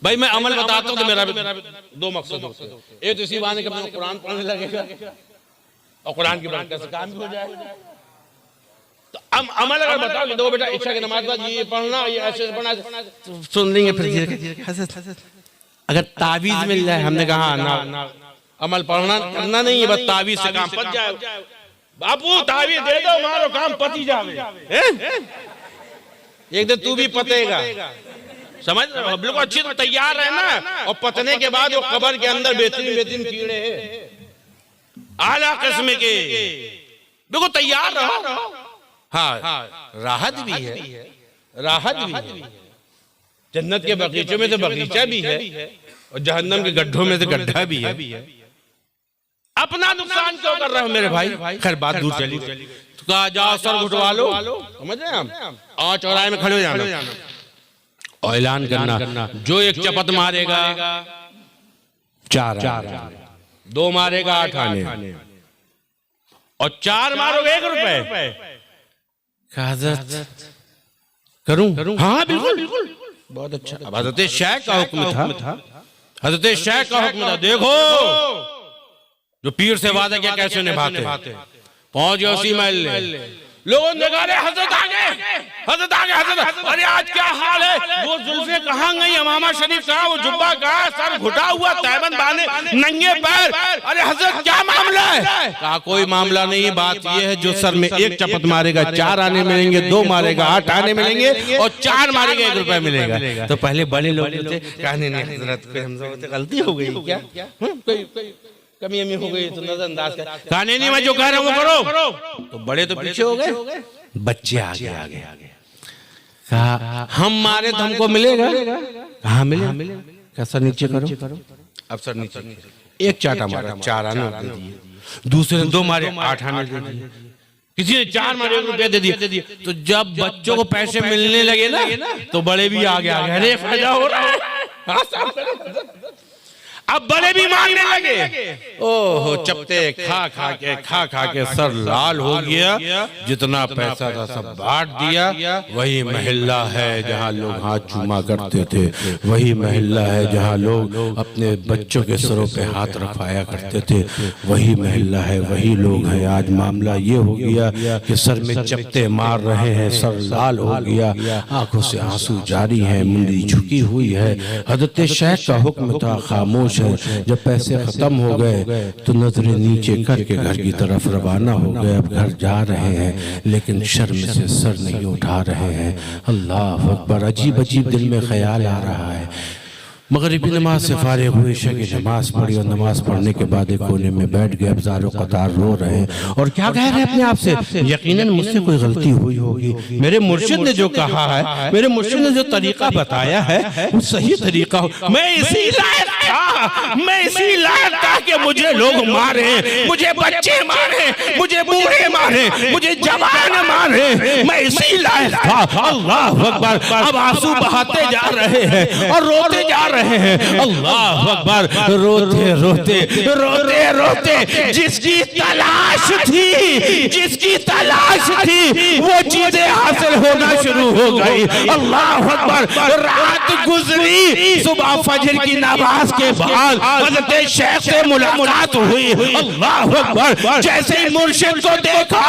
भाई मैं अमल बताता हूँ तो मेरा दो मकसद होते हैं। एक तो इसी बहाने कि कुरान पढ़ने लगेगा और कुरान की बरकत से काम भी हो जाएगा। तो अमल अगर बताओ कि दो बेटा इच्छा की नमाज बाद ये पढ़ना, ये ऐसे पढ़ना, सुन लेंगे फिर अगर ताबीज़ मिल जाए। हमने कहा ना, अमल पढ़ना करना नहीं है, बस ताबीज़ से काम पच जाए। बापू ताबीज़ दे दो, मारो काम पति जावे। एक दिन तू भी पतेगा, समझ रहे हो? बिल्कुल अच्छी तो तैयार है ना, और पतने के बाद वो कब्र के अंदर बेहतरीन कीड़े हैं आला किस्म के, बिल्कुल तैयार रहो। हाँ, राहत भी है, राहत भी है। जन्नत के बगीचों में से बगीचा भी है और जहन्नम के गड्ढों में से गड्ढा भी है। अपना नुकसान क्यों कर रहे हो मेरे भाई? खैर बात दूर चली। तो कहा जाओ सर घुटवा लो, समझ रहे हैं? और चौराहे में खड़े हो जाना और ऐलान करना, जो एक चपत मारेगा 4 आने, 2 मारेगा 8 आने, और 4 मारोगे 1 रुपए। करूं? हाँ बिल्कुल, बहुत अच्छा। अब हज़रत शेख का हुक्म था, हज़रत शेख का हुक्म था। देखो जो पीर से वादा किया कैसे निभाते। पहुंच गए उसी महल, लोगों ने कहा हज़रत आ गए, हज़रत आ गए, हज़रत। अरे आज क्या हाल है? वो जुल्फे कहाँ गई, अमामा शरीफ कहाँ, वो जुब्बा कहाँ, सर घुटा हुआ, तैबन बांधे, नंगे पैर। अरे हज़रत क्या मामला है? कहा कोई मामला नहीं, बात ये है जो सर में एक चपत मारेगा 4 आने मिलेंगे, 2 मारेगा 8 आने मिलेंगे, और 4 मारेगा 1 रुपए मिलेगा। तो पहले बड़े लोग थे, कहने नहीं हज़रत हमसे गलती हो गई क्या, कोई कमी हो गई तो नजरअंदाज कर। कहने नहीं, मैं जो कह रहा हूँ वो करो। तो बड़े तो पीछे हो गए, बच्चे आगे। कहा हम मारे तो हमको मिलेगा? कहाँ मिलेगा? सर नीचे करो। अब सर नीचे, एक चाटा मारा 4 आने दे दिए, दूसरे ने 2 मारे 8 आने दे दिए, किसी ने 4 मारे 1 रुपया दे दिए। तो जब बच्चों को पैसे मिलने लगे ना, तो बड़े भी आगे। अरे फायदा हो रहा है। अब बड़े भी मानने लगे। ओहो, चपटे खा खा के सर लाल हो गया। जितना पैसा था सब बांट दिया। वही महल्ला है जहाँ लोग हाथ चूमा करते थे, वही महल्ला है जहाँ लोग अपने बच्चों के सरों पे हाथ रखवाया करते थे, वही महल्ला है, वही लोग हैं। आज मामला ये हो गया कि सर में चपटे मार रहे हैं, सर लाल हो गया, आंखों से आंसू जारी हैं, मुंडी झुकी हुई है। हजरत शेख का हुक्म था खामोश है। जब पैसे खत्म हो गए तो नजरें नीचे करके घर की तरफ रवाना हो गए। अब घर जा रहे हैं लेकिन शर्म से सर नहीं उठा रहे हैं। अल्लाह अकबर। अजीब अजीब दिल में ख्याल आ रहा है। मगरिबी नमाज से फारिग हुए, इशा की नमाज पढ़ी और नमाज पढ़ने के बाद एक कोने में बैठ गए। अब ज़ारो कतार रो रहे हैं और क्या कह रहे हैं अपने आप से, यकीनन मुझसे कोई गलती हुई होगी। मेरे मुर्शिद ने जो कहा है, मेरे मुर्शिद ने जो तरीका बताया है वो सही तरीका हो। मैं इसी लायक था, मैं इसी लायक था कि मुझे लोग मारे, मुझे बच्चे मारे, मुझे बूढ़े मारे, मुझे जवान मारे, मैं इसी लायक था। अल्लाह अकबर। अब आंसू बहाते जा रहे हैं और रोते जा रहे हैं। अल्लाह अकबर। रोते रोते रोते रोते जिसकी तलाश थी, जिसकी तलाश थी वो चीजें हासिल होना शुरू हो गई। अल्लाह अकबर। रात गुजरी, सुबह फजर की नमाज के बाद हज़रत शेख से मुलाकात हुई। अल्लाह अकबर। जैसे ही मुर्शिद को देखा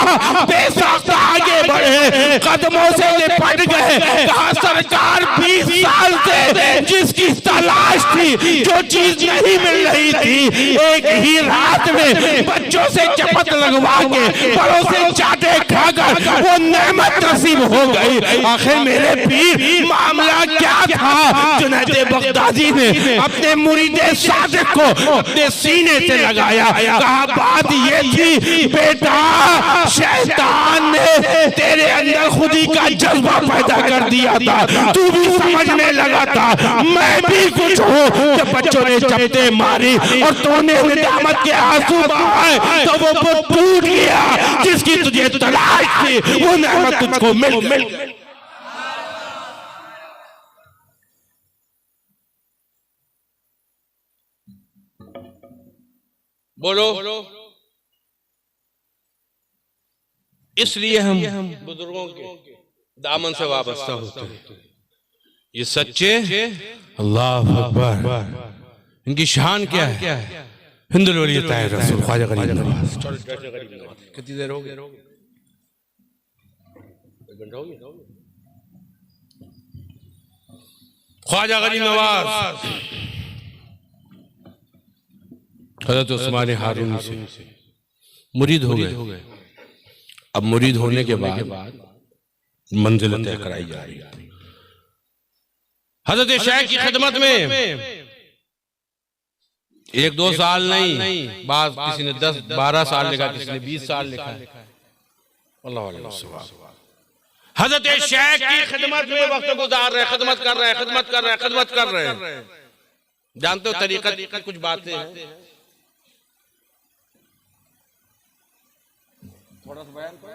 बेसाख्ता आगे बढ़े, कदमों से लिपट गए। कहा सरकार 20 साल से जिसकी तलाश थी, जो चीज नहीं मिल रही थी, एक ही रात में बच्चों से चपत लगवा के, बड़ों से चाटे खाकर वो नेमत नसीब हो गई। आखिर मेरे पीर मामला क्या था? जुनैद बगदादी ने अपने मुरीदे सादिक को अपने सीने से लगाया। कहा बात ये थी बेटा, शैतान ने तेरे अंदर खुदी का जज्बा पैदा कर दिया था, तू भी समझने लगा था मैं भी कुछ हूँ। जब बच्चों ने चपटे मारी और तूने नियामत के आंसू बहाए तो वो टूट गया। जिसकी तुझे तलाश थी वो नेमत तुझको मिल गई। बोलो। इसलिए हम बुजुर्गों के दामन से वाबस्ता होते हैं। ये सच्चे अल्लाह अकबर। इनकी शान क्या है? हिंदुल वली ताहिर रसूल ख्वाजा गरीब नवाज। कितनी देर हो गई? ख्वाजा गरीब नवाज हज़रत उस्मान हारून से मुरीद हो गए। अब मुरीद होने के बाद मंजिल तय कराई जा रही है। हज़रत शेख की खिदमत में 1-2 साल नहीं, बाद किसी ने 10-12 साल लिखा, किसी ने 20 साल लिखा है। हज़रत शेख की खिदमत में वक्त गुजार रहे, खिदमत कर रहे हैं, खिदमत कर रहे हैं, खिदमत कर रहे हैं। जानते हो तरीक़त की कुछ बातें हैं, थोड़ा सा बयान करो।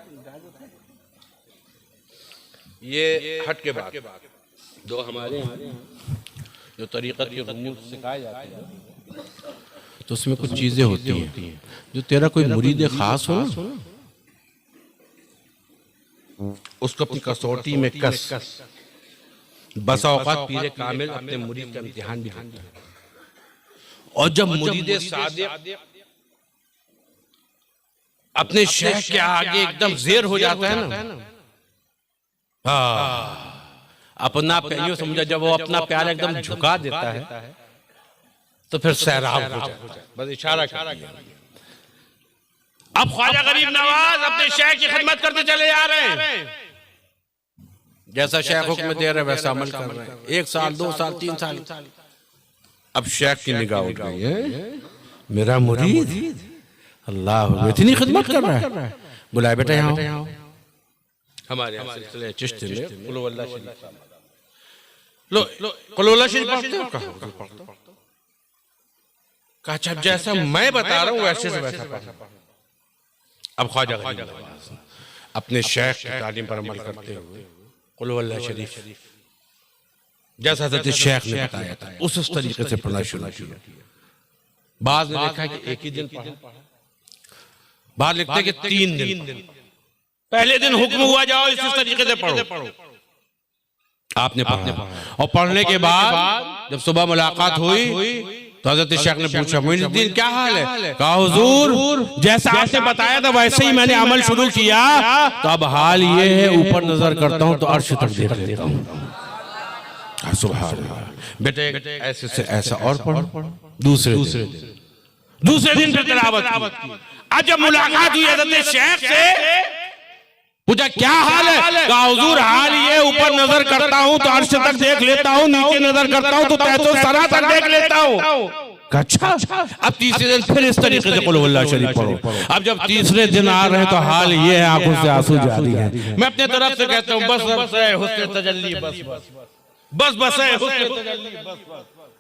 ये हट के बात जो हमारे जो तरीक़त के रूल सिखाए जाते हैं, तो उसमें कुछ चीजें होती हैं। जो तेरा कोई मुरीद खास हो उसको अपनी कसौटी में कस। बसा औक़ात पीरे कामिल अपने मुरीद का इम्तिहान भी लेते हैं। और जब मुरीद सादिक़ अपने शेख के आगे एकदम ज़ेर हो जाता है ना, अपना यूं समझा, जब वो अपना प्यार एकदम झुका देता है तो फिर सैराब हो जाता है। बस इशारा कर दिया। अब ख्वाजा गरीब नवाज अपने शेख की खिदमत करते चले जा रहे हैं। जैसा शेख हुक्म दे रहे वैसा अमल कर रहे हैं। 1 साल 2 साल 3 साल। अब शेख की निगाह उठ गई है, मेरा मुरीद अल्लाह इतनी खिदमत कर रहा है, बुलाए बेटा यहाँ। हमारे सिलसिले चिश्ती में कुल वल्लाह शरीफ लो कुल वल्लाह शरीफ पढ़ते हो? कहा जब जैसा मैं बता रहा हूँ वैसे से वैसा पढ़ना। अब ख्वाजा गरीब नवाज अपने शेख की तालीम पर अमल करते हुए कुल वल्लाह शरीफ जैसा हज़रत शेख ने बताया था उस तरीके से पढ़ना शुरू किया। बाद ने लिखा कि एक ही दिन पढ़ा, बाद लिखते कि 3 दिन। पहले दिन हुक्म हुआ जाओ इस तरीके से पढ़ो, आपने पढ़ा। और पढ़ने के बाद जब सुबह मुलाकात हुई तो हजरत शेख ने पूछा, मोइनुद्दीन क्या हाल है? कहा हुजूर जैसा आपने बताया था वैसे ही मैंने अमल शुरू किया, तो अब हाल ये है ऊपर नजर करता हूं तो अर्श तक देख लेता हूं। सुभान अल्लाह। बेटे ऐसे से ऐसा और पढ़ो। दूसरे दिन फिर तिलावत की। आज जब मुलाकात हुई हजरत शेख से, पूछा क्या हाल है? कहा हुजूर हाल ये ऊपर नजर करता हूँ तो अर्श तक देख लेता हूँ, नीचे नजर करता हूँ तो तहतो सरा तक देख लेता हूँ। अच्छा, अब तीसरे दिन फिर इस तरीके से कुल हुवल्लाह शरीफ पढ़ो। अब जब तीसरे दिन आ रहे हैं तो हाल ये है आंखों से आंसू जारी है। मैं अपने तरफ से कहता हूँ बस है हुस्न तजल्ली, बस है हुस्न तजल्ली, बस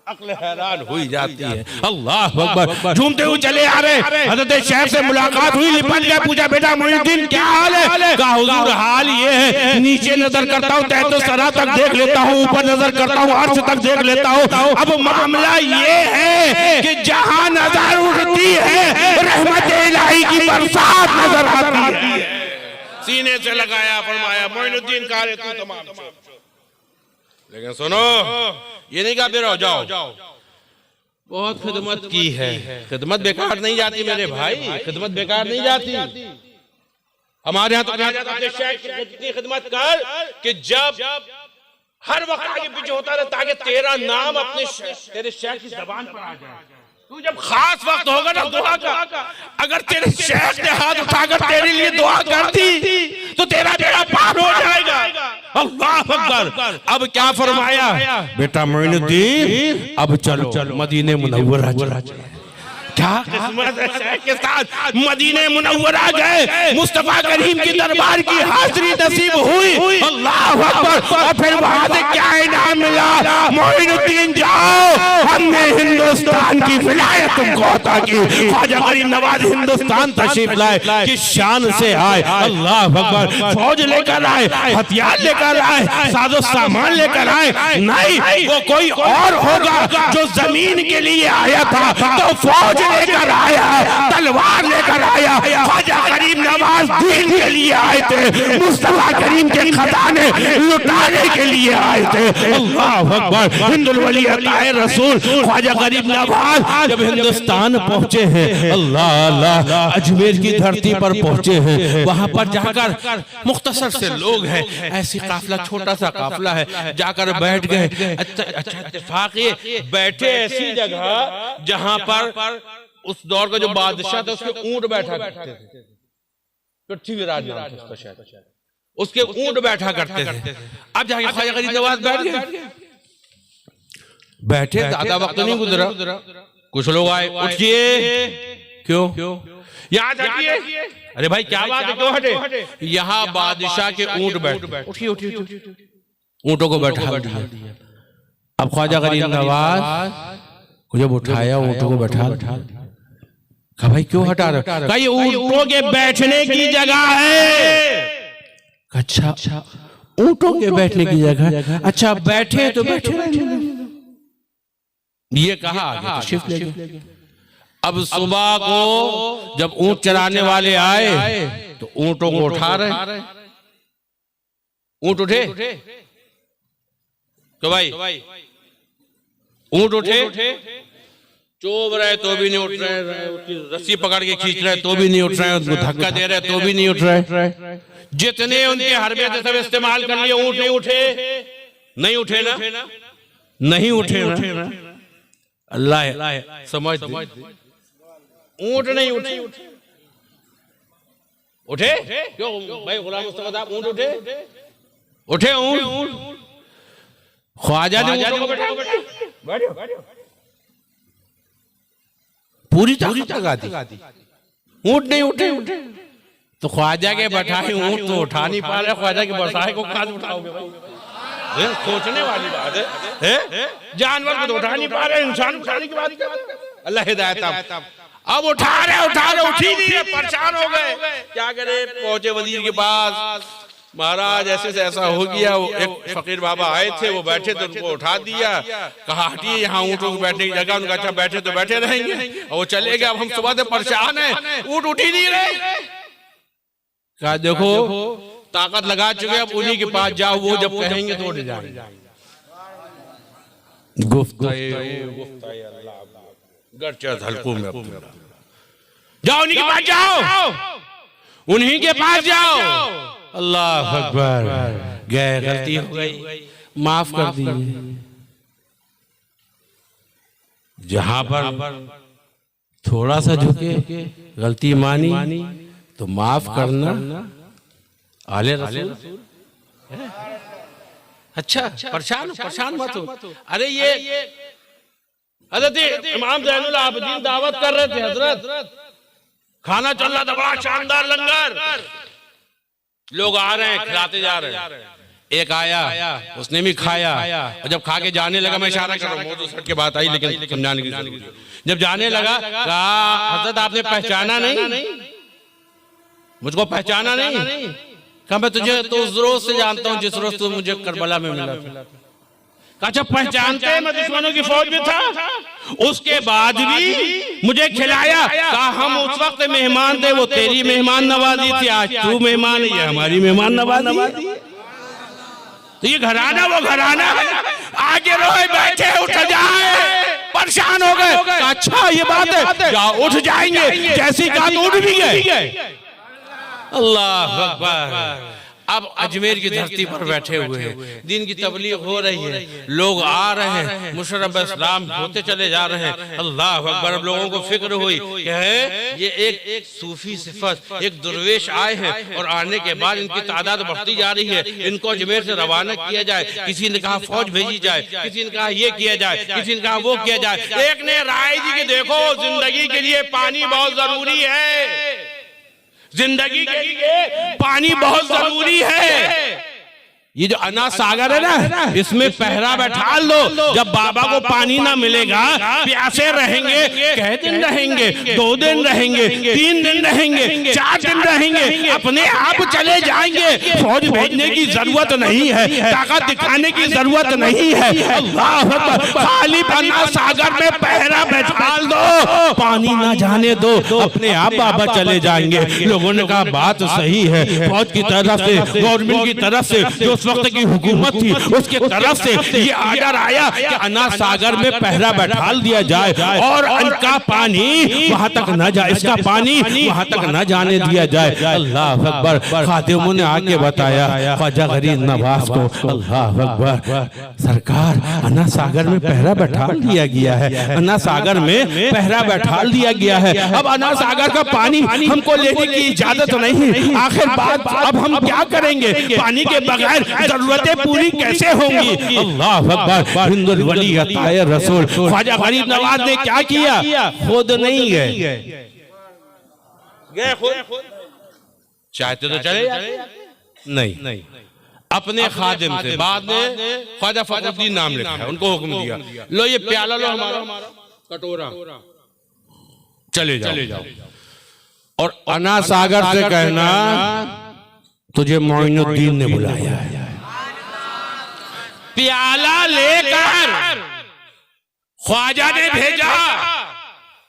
अक्ल हैरान हुई जाती है। अल्लाह अकबर। झूमते हुए चले आ रहे, हजरत शेख से मुलाकात हुई, लिपट गए, पूछा बेटा मोइनुद्दीन क्या हाल है? कहा हुजूर हाल ये है नीचे नजर करता हूँ तहतो सरा तक देख लेता हूँ, ऊपर नजर करता हूँ अर्श तक देख लेता हूँ। अब मामला ये है कि जहां नजर उठती है रहमत इलाही की बरसात नजर आती है। सीने से लगाया, फरमाया मोइनुद्दीन कहा रे तू तमाम। लेकिन सुनो, ये नहीं कहा फिर जाओ, बहुत खिदमत की है, खिदमत बेकार नहीं जाती मेरे भाई, खिदमत बेकार नहीं जाती। हमारे यहाँ तो कहा जाता है शेख की इतनी खिदमत कर कि जब हर वक्त आगे पीछे होता रहे ताकि तेरा नाम अपने तेरे शेख की जबान पर आ जाए। तू जब खास वक्त होगा ना दुआ का, अगर तेरे शेख ने हाथ उठाकर तेरे लिए दुआ कर दी तो तेरा बेड़ा पार हो जाएगा। अल्लाह अकबर। अब क्या फरमाया? बेटा मोइनुद्दीन अब चलो मदीने मुनव्वरा चलो। क्या किस्मत है शेख के साथ, मदीने मुनव्वरा गए, मुस्तफा करीम की दरबार की हाजिरी नसीब हुई। अल्लाह अकबर। और फिर वहां से क्या इनाम मिला? मोइनुद्दीन जाओ, हमने हिंदुस्तान की विलायत तुमको अता की। ख्वाजा गरीब नवाज हिंदुस्तान तशरीफ लाए, किस शान से आए। अल्लाह अकबर। फौज लेकर आए, हथियार लेकर आए, साजो सामान लेकर आए? नहीं, वो कोई और होगा जो जमीन के लिए आया था तो फौज लेकर आया, तलवार लेकर आया। ख्वाजा गरीब नवाज दीन के लिए आए थे, मुस्तफा करीम के खजाने लुटाने के लिए आए थे। अल्लाह अकबर। हिंदुल वली अताए रसूल ख्वाजा गरीब नवाज जब हिंदुस्तान पहुंचे हैं, अल्लाह अल्लाह, अजमेर की धरती पर पहुंचे हैं, वहां पर जाकर मुख्तसर से लोग हैं, ऐसी काफिला छोटा सा काफिला है, जाकर बैठ गए। अच्छा इत्तेफाक ये बैठे ऐसी जगह जहां पर उस दौर का जो बादशाह था उसके ऊंट बैठा करते थे, पृथ्वीराज नाम था उसका शायद, उसके ऊंट बैठा करते थे। अब जाके ख्वाजा गरीब नवाज बैठ गए, बैठे, ज्यादा वक्त नहीं गुजरा, कुछ लोग आए, उठिए, क्यों यहाँ जाइए, अरे भाई क्या बात है, क्यों हटे? यहाँ बादशाह के ऊंट बैठे, उठिए, ऊंटों को बैठा दिया। अब ख्वाजा गरीब नवाज को जब उठाया, ऊंटों को बैठा, कहा भाई क्यों हटा रहे? कहा ये ऊंटों के बैठने की जगह है। अच्छा, ऊंटों के बैठने की जगह, अच्छा बैठे तो बैठे, ये कहा आगे शिफ्ट ले गए। अब सुबह को जब ऊंट चराने वाले आए तो ऊंटों को उठा रहे, ऊंट उठे तो भाई ऊंट उठे, चोब रहे तो भी नहीं उठ रहे, रस्सी पकड़ के खींच रहे तो भी नहीं उठ रहे, उनको धक्का दे रहे तो भी नहीं उठ रहे, जितने उनके हरबे थे सब इस्तेमाल कर लिए, ऊंट नहीं उठे, नहीं उठे ना, नहीं उठे ना, अल्लाह समझ, ऊंट नहीं उठे, उठे क्यों भाई? गुलाम मुस्तफा साहब ऊंट उठे ऊंट, ख्वाजा ने ऊंटों को बैठा, पूरी ताकत लगा दी, ऊंट नहीं उठे, तो ख्वाजा के बैठाए ऊंट तो उठा नहीं पा रहे, ख्वाजा के बसाए को कहां उठाओगे भाई? सोचने वाली बात है, जानवर को तो उठा नहीं पा रहे, इंसान उठाने की बात कर रहे हैं। अल्लाह हिदायत। अब उठा रहे उठी नहीं रहे, परेशान हो गए, क्या करे? पहुंचे वजीर के पास, महाराज ऐसे से ऐसा हो गया, वो एक फकीर बाबा आए थे, वो बैठे थे, उनको उठा दिया, कहा हटिए यहाँ ऊँटों को बैठने की जगह। उनका अच्छा बैठे तो बैठे रहेंगे, और वो चले गए। अब हम सुबह से परेशान हैं, ऊँट उठ ही नहीं रहे। कहा देखो ताकत लगा चुके, अब उन्हीं के पास जाओ, वो जब कहेंगे तो उठ जाएंगे। जाओ उन्हीं के पास जाओ, उन्हीं के पास जाओ। अल्लाह अकबर। गए, गलती हो गई, माफ कर दीजिए। जहां पर थोड़ा सा झुके, गलती मानी तो माफ करना आले रसूल। अच्छा परेशान मत हो। अरे ये हजरत इमाम ज़ैनुल आबिदीन दावत कर रहे थे, हजरत खाना चल रहा था, बड़ा शानदार लंगर, लोग आ रहे हैं, खिलाते जा रहे हैं। एक आया, उसने भी खाया, और जब खा के जाने लगा, मैं इशारा कर रहा हूं, मौजूद सट के बात आई लेकिन समझाने की जरूरत है। जब जाने लगा, कहा हजरत आपने पहचाना नहीं, मुझको पहचाना नहीं? कहा मैं तुझे तो उस रोज से जानता हूँ जिस रोज तू मुझे करबला में मिला था। अच्छा पहचानते हैं, मैं दुश्मनों की फौज में था, उसके बाद भी मुझे खिलाया। कहा हम उस वक्त मेहमान थे, वो तेरी मेहमान नवाजी थी, आज तू मेहमान है, ये हमारी मेहमान नवाजी। तो ये घराना वो घराना है, आगे रोए बैठे उठ जाए, परेशान हो गए। अच्छा ये बात है, जाओ उठ जाएंगे, जैसी कहा तो उठ भी गए। अल्लाह अकबर। अब अजमेर की धरती पर बैठे हुए हैं, दिन की तबलीग हो रही है, लोग आ रहे हैं, मुशर्रफ इस्लाम होते चले जा रहे हैं। अल्लाह अकबर। अब लोगों को फिक्र हुई कि है ये एक सूफी सिफत, एक दुर्वेश आए हैं, और आने के बाद इनकी तादाद बढ़ती जा रही है, इनको अजमेर से रवाना किया जाए। किसी ने कहा फौज भेजी जाए, किसी ने कहा ये किया जाए, किसी ने कहा वो किया जाए। एक ने राय दी कि देखो जिंदगी के लिए पानी बहुत जरूरी है, जिंदगी के लिए पानी बहुत जरूरी है। ये जो अनाथ सागर है ना, इसमें पहरा बैठा लो, जब बाबा को पानी ना मिलेगा, प्यासे रहेंगे, कई दिन रहेंगे, 2 दिन रहेंगे, 3 दिन रहेंगे, 4 दिन रहेंगे, अपने आप चले जाएंगे। फौज भेजने की जरूरत नहीं है, ताकत दिखाने की जरूरत नहीं है। अल्लाह अकबर। खाली अनाथ सागर में पहरा बैठा दो, पानी ना जाने दो, अपने आप बाबा चले जाएंगे। लोगों ने कहा बात सही है, फौज की तरफ से, गवर्नमेंट की तरफ से, जो वक्त की हुकूमत थी उसके तरफ से ये आर्डर आया कि अनाथ सागर में पहरा बैठाल दिया जाए, और इनका पानी वहां तक न जाए, इसका पानी वहां तक न जाने दिया जाए। अल्लाह अकबर। खादिमों ने आके बताया ख्वाजा गरीब नवाज को, अल्लाह अकबर, सरकार अनाथ सागर में पहरा बैठाल दिया गया है, अनाथ सागर में पहरा बैठाल दिया गया है। अब अनाथ सागर का पानी हमको लेने की इजाजत नहीं, आखिर बात अब हम क्या करेंगे? पानी के बगैर जरूरतें पूरी कैसे होंगी? अल्लाह अकबर। हिंदुल वली अताए रसूल ख्वाजा गरीब नवाज ने क्या किया? खुद नहीं गए खुद, चाहते तो चले नहीं, अपने खादिम से। बाद में ख्वाजा फखरुद्दीन नाम लिखा है, उनको हुक्म दिया, लो ये प्याला लो, हमारा कटोरा, चले जाओ। और अनाथ सागर से कहना तुझे मोइनुद्दीन ने बुलाया है, प्याला लेकर ख्वाजा ने भेजा।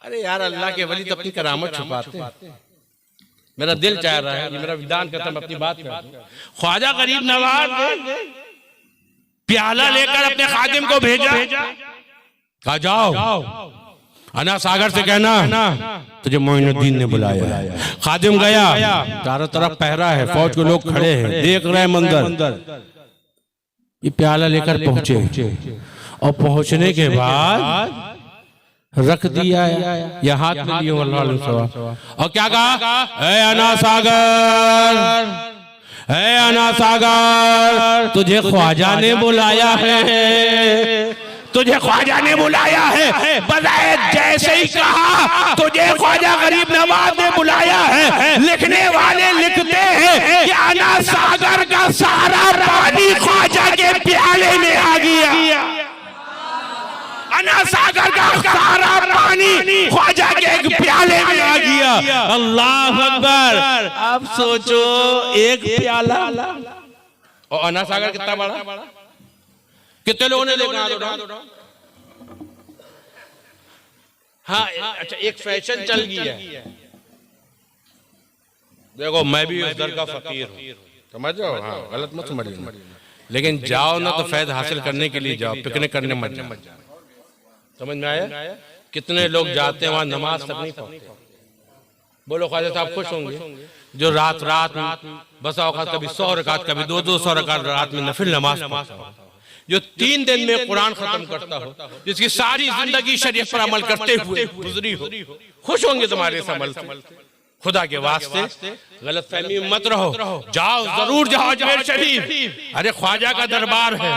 अरे यार अल्लाह के वली तो अपनी करामत छुपाते हैं। मेरा दिल चाह रहा है, ये मेरा विधान करता, मैं अपनी बात करता हूं। ख्वाजा गरीब नवाज ने प्याला लेकर अपने खादिम को भेजा, कहा जाओ अनाथ सागर से कहना तुझे मोइनुद्दीन ने बुलाया। खादिम गया, चारों तरफ पहरा है, फौज के लोग खड़े हैं, देख रहे हैं मंजर। ये प्याला लेकर पहुंचे, और पहुंचने के बाद रख दिया या हाथ में लिए, और क्या कहा? ऐ अनाथ सागर, ऐ अनाथ सागर, तुझे ख्वाजा ने बुलाया है, तुझे ख्वाजा ने बुलाया है। बजाय जैसे ही कहा तुझे ख्वाजा गरीब नवाज ने बुलाया है, लिखने वाले लिखते हैं कि अनाथ सागर का सारा पानी ख्वाजा के प्याले में आ गया। अनाथ सागर का सारा पानी ख्वाजा के एक प्याले में आ गया। अल्लाह अकबर। अब सोचो एक प्याला और अन्ना सागर कितना बड़ा, कितने लोगों ने देखा? हाँ अच्छा, एक फैशन चल गई है। देखो मैं भी उस दर का फकीर हूँ, समझ जाओ, हाँ गलत मत समझिए, लेकिन जाओ ना तो फैज हासिल करने के लिए जाओ, पिकनिक करने मत जाओ। समझ में आया? कितने लोग जाते हैं वहां नमाज तक नहीं पढ़ते। बोलो ख्वाजा साहब खुश होंगे जो रात बसा औकात कभी 100 रकात कभी 200 रकात रात में नफिल नमाज पढ़ता हो, जो 3 दिन में कुरान खत्म करता हो, जिसकी सारी जिंदगी शरीयत पर अमल करते हुए गुजरी हो, खुश होंगे तुम्हारे इस अमल से। खुदा के वास्ते गलत फहमी में मत रहो, जाओ जरूर जाओ अजमेर शरीफ। अरे ख्वाजा का दरबार है,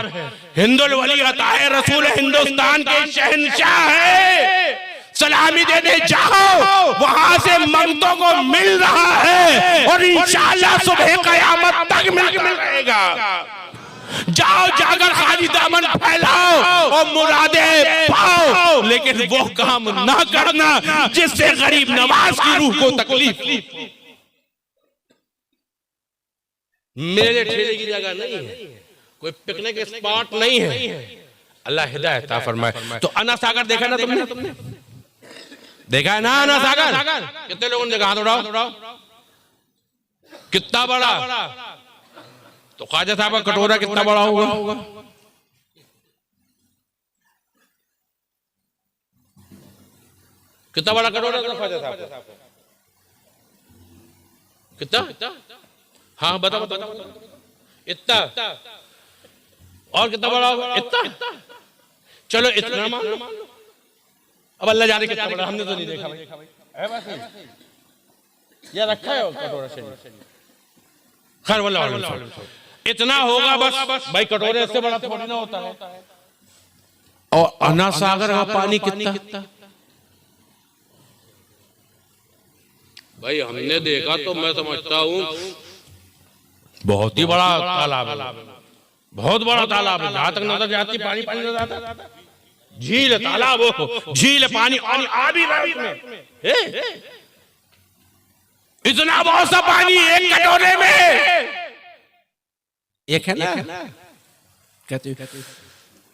हिंदुल वली अताए रसूल हिंदुस्तान के शहंशाह है, सलामी देने जाओ, वहां से मंगतों को मिल रहा है और इंशाअल्लाह सुबह कयामत तक मिल रहेगा। जाओ जाकर खाली दामन फैलाओ और मुरादे पाओ, लेकिन वो काम ना करना जिससे गरीब नवाज की रूह को तकलीफ। मेरे ठेले की जगह नहीं है, कोई पिकनिक स्पॉट नहीं है। अल्लाह हिदायत अता फरमाए। तो अन्ना सागर देखा ना तुमने? देखा है ना अन्ना सागर? कितने लोगों ने देखा? हाथ उठाओ। कितना बड़ा? तो ख्वाजा साहब का कटोरा कितना बड़ा होगा? कितना बड़ा कटोरा था ख्वाजा साहब का? कितना? हाँ बताओ। इतना? और कितना बड़ा होगा? इतना? चलो इतना मान लो। अब अल्लाह जाने कितना बड़ा, हमने तो नहीं देखा भाई। ये रखा है कटोरा शरीफ, खैर वाला इतना होगा बस भाई, कटोरे से बड़ा थोड़ी ना होता है। और अन्ना सागर का पानी कितना? भाई हमने देखा तो मैं समझता हूँ बहुत ही बड़ा तालाब है, बहुत बड़ा तालाब है। जहां तक नजर जाती पानी नजर आता, झील तालाब हो, झील पानी आ भी रहा है। इतना बहुत सा पानी एक कटोरे में। एक है ना कहते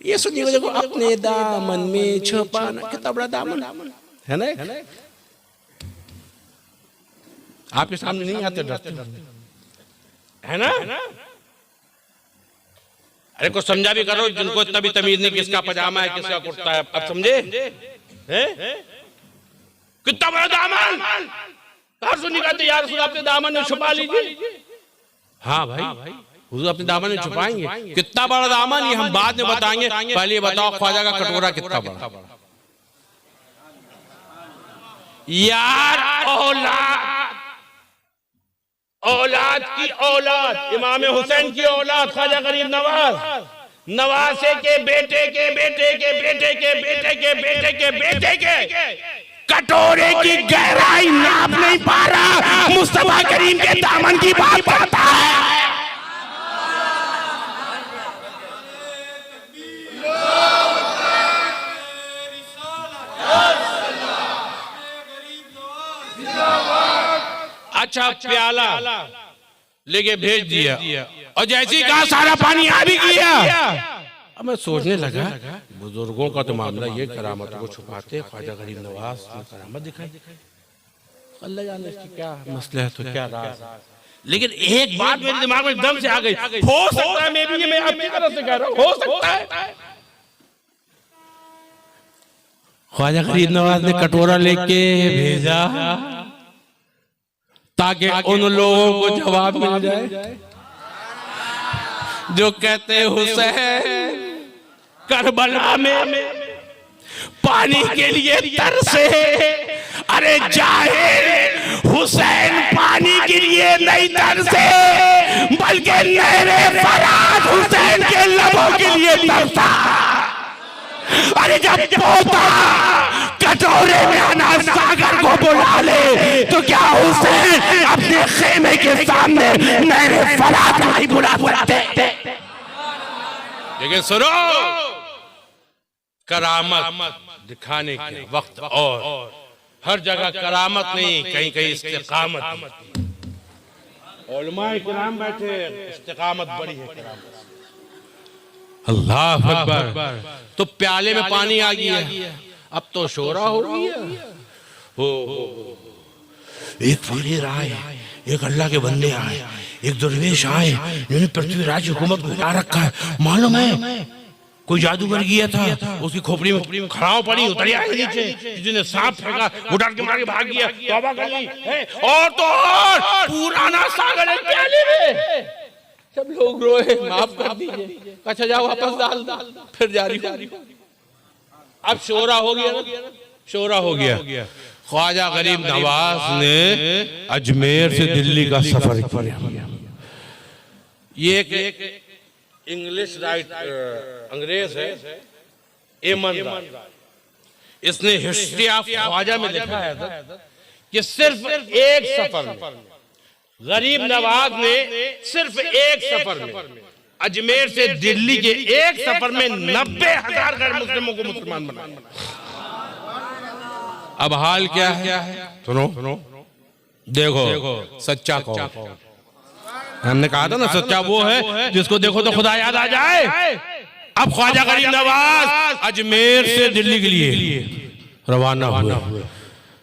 ये सुनिए, देखो अपने दामन में छुपाना, कितना बड़ा दामन है ना। आपके सामने नहीं आते, डरते है ना। अरे कुछ समझा भी करो, जिनको इतना भी तमीज नहीं किसका पजामा है किसका कुर्ता है। अब समझे कितना बड़ा दामन। हर सुनी कहते यार रसूल अपने दामन में छुपा लीजिए। हाँ भाई हुजूर अपने दामन में छुपाएंगे। कितना बड़ा दामन ये हम बाद में बताएंगे, पहले ये बताओ ख्वाजा का कटोरा कितना बड़ा? यार औलाद की औलाद, इमाम हुसैन की औलाद ख्वाजा गरीब नवाज, नवासे के बेटे के बेटे के बेटे के बेटे के बेटे के बेटे के कटोरे की गहराई नाप नहीं पा रहा, मुस्तफा करीम के दामन की बात करता है। अच्छा प्याला लेके भेज दिया और जैसी कहा सारा पानी आ भी गया। अब मैं सोचने लगा बुजुर्गों का तो मामला ये करामत को छुपाते, ख्वाजा गरीब नवाज ने करामत दिखाई, अल्लाह जाने इसकी क्या मसला है, तो क्या राज। लेकिन एक बात मेरे दिमाग में एकदम से आ गई, हो सकता है मैं अपनी तरफ से कह रहा हूँ, हो सकता है ख्वाजा गरीब नवाज ने कटोरा लेके भेजा ताकि उन लोगों को जवाब मिल जाए जो कहते हुसैन करबला में पानी के लिए तरसे। अरे जाहिर हुसैन पानी के लिए नहीं तरसे, बल्कि नहरे फरात हुसैन के लबों के लिए तरसा। अरे जब पोता कटोरे में अन्ना सागर को बुला ले तो क्या हुसैन अपने खेमे के सामने नहरे फरात नहीं बुलाते? लेकिन सुनो, करामत दिखाने के वक्त और हर जगह करामत नहीं, कहीं कहीं इस्तिकामत। उलमाए किराम बैठे, इस्तिकामत बड़ी है करामत। अल्लाह अकबर। तो प्याले में पानी आ गया, अब तो शोरा हो गया। हो एक फकीर आए, एक अल्लाह के बंदे आए, एक दरवेश आए, जिन्होंने पृथ्वीराज हुकूमत को उठा रखा है। मालूम है कोई जादूगर गया था, उसकी खोपड़ी में खड़ाव पड़ी, उतर आए नीचे, जिसने सांप फेंका, उठा के मार के भाग गया, तौबा कर ली। और तो और पुराना सागर एक प्याले में। सब लोग रोए, माफ कर दीजिए, अच्छा जाओ वापस डाल, फिर जारी। अब शोरा हो गया, शोरा हो गया। ख्वाजा गरीब नवाज ने अजमेर से दिल्ली का सफर किया। ये एक इंग्लिश अंग्रेज है, एमन। इसने हिस्ट्री ऑफ ख्वाजा में लिखा है कि सिर्फ एक सफर में गरीब नवाज ने सिर्फ एक सफर में अजमेर से दिल्ली के एक सफर में 90,000 गैर मुस्लिमों को मुसलमान बनाया। अब हाल क्या है? सुनो देखो सच्चा कौन। हमने कहा था ना, सच्चा वो है जिसको देखो तो खुदा याद आ जाए। अब ख्वाजा गरीब नवाज अजमेर से दिल्ली के लिए रवाना हुए।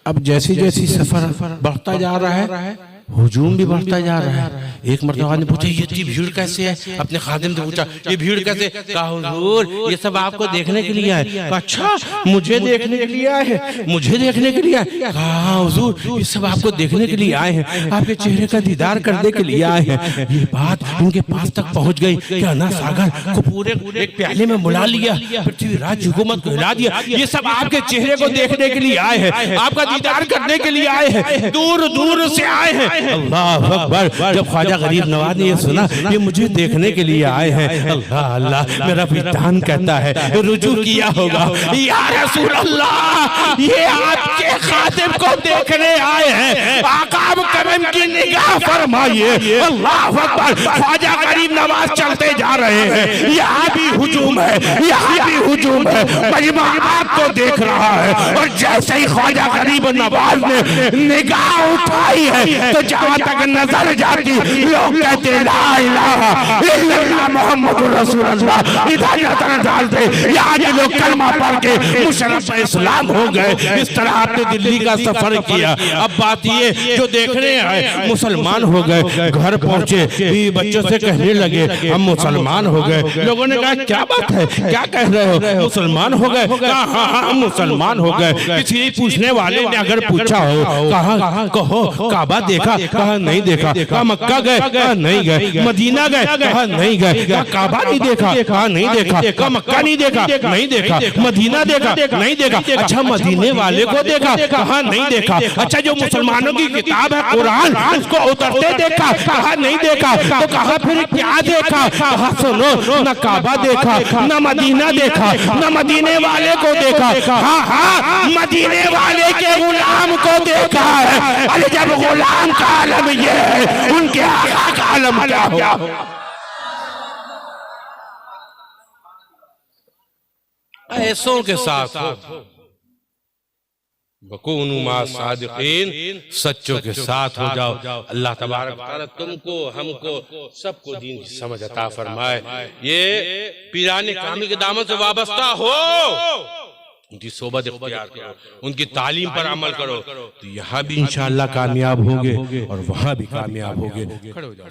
अब जैसी जैसी सफर बढ़ता जा रहा है, हुजूम भी बढ़ता जा रहा है। एक मर्तबा ने पूछा, ये इतनी भीड़ कैसे है? अपने खादिम से पूछा, ये भीड़ कैसे? कहा हुजूर ये सब आपको देखने के लिए आए। कहा अच्छा, मुझे देखने के लिए आए हैं? मुझे देखने के लिए आए? कहा हुजूर ये सब आपको देखने के लिए आए हैं, आपके चेहरे का दीदार करने के लिए आए हैं। ये बात उनके पास तक पहुंच गई कि अन्ना सागर को पूरे एक प्याले में बुला लिया, पृथ्वीराज हुकूमत को हिला दिया। ये सब आपके चेहरे को देखने के लिए आए हैं, आपका दीदार करने के लिए आए हैं, दूर दूर से आए हैं। अल्लाह अकबर। जब ख्वाजा गरीब नवाज ने ये सुना ये मुझे देखने के लिए आए हैं, अल्लाह अल्लाह, मेरा विधान कहता है रुजू किया होगा, या रसूल अल्लाह ये आपके खादिम को देखने आए हैं, आका करम की निगाह फरमाइए। अल्लाह अकबर। ख्वाजा गरीब नवाज चलते जा रहे हैं, यहाँ भी हुजूम है, यहाँ भी हुजूम है, मजमा आपको देख रहा है। और जैसे ही ख्वाजा गरीब नवाज ने निगाह उठाई है तो जहां तक नजर जाती लोग कहते ला इलाहा इल्लल्लाह मुहम्मदुर रसूलुल्लाह, इधर नजर डालते यहाँ के लोग कलमा पढ़ के मुशर्रफ इस्लाम हो गए। इस तरह आपने दिल्ली का सफर किया। अब बात ये जो देखने आए मुसलमान हो गए, घर पहुंचे, बीवी बच्चों से कहने लगे हम मुसलमान हो गए। लोगों ने कहा क्या बात है, क्या कह रहे हो, मुसलमान हो गए? कहा हाँ हम मुसलमान हो गए। किसी पूछने वाले ने अगर पूछा हो, कहा कहो काबा देखा? कहा नहीं देखा। कहा मक्का गए? कहा नहीं गए। मदीना गए? कहा नहीं गए। कहा काबा नहीं देखा? कहा नहीं देखा। कहा मक्का नहीं देखा? नहीं देखा। मदीना देखा? नहीं देखा। अच्छा मदीने वाले को देखा? कहा नहीं देखा। अच्छा जो मुसलमानों की किताब है कुरान उसको उतरते देखा? कहा नहीं देखा। तो कहा फिर क्या देखा? कहा सुनो, न काबा देखा, न मदीना देखा, न मदीने वाले को देखा। हाँ हाँ मदीने वाले के गुलाम को देखा है। अरे जब गुलाम का आलम ये है, उनके आका का आलम क्या हो? ऐसों के साथ बकूनु मा सादिकीन, सच्चों के साथ हो जाओ। अल्लाह तबारक व तआला तुमको हमको सबको दीन की समझ अता फरमाए। ये पीराने कामिल के दामन से वाबस्ता हो, उनकी सोबत इख्तियार करो, उनकी तालीम पर अमल करो, तो यहाँ भी इंशाअल्लाह कामयाब होगे और वहाँ भी कामयाब होगे। खड़े हो जाओ।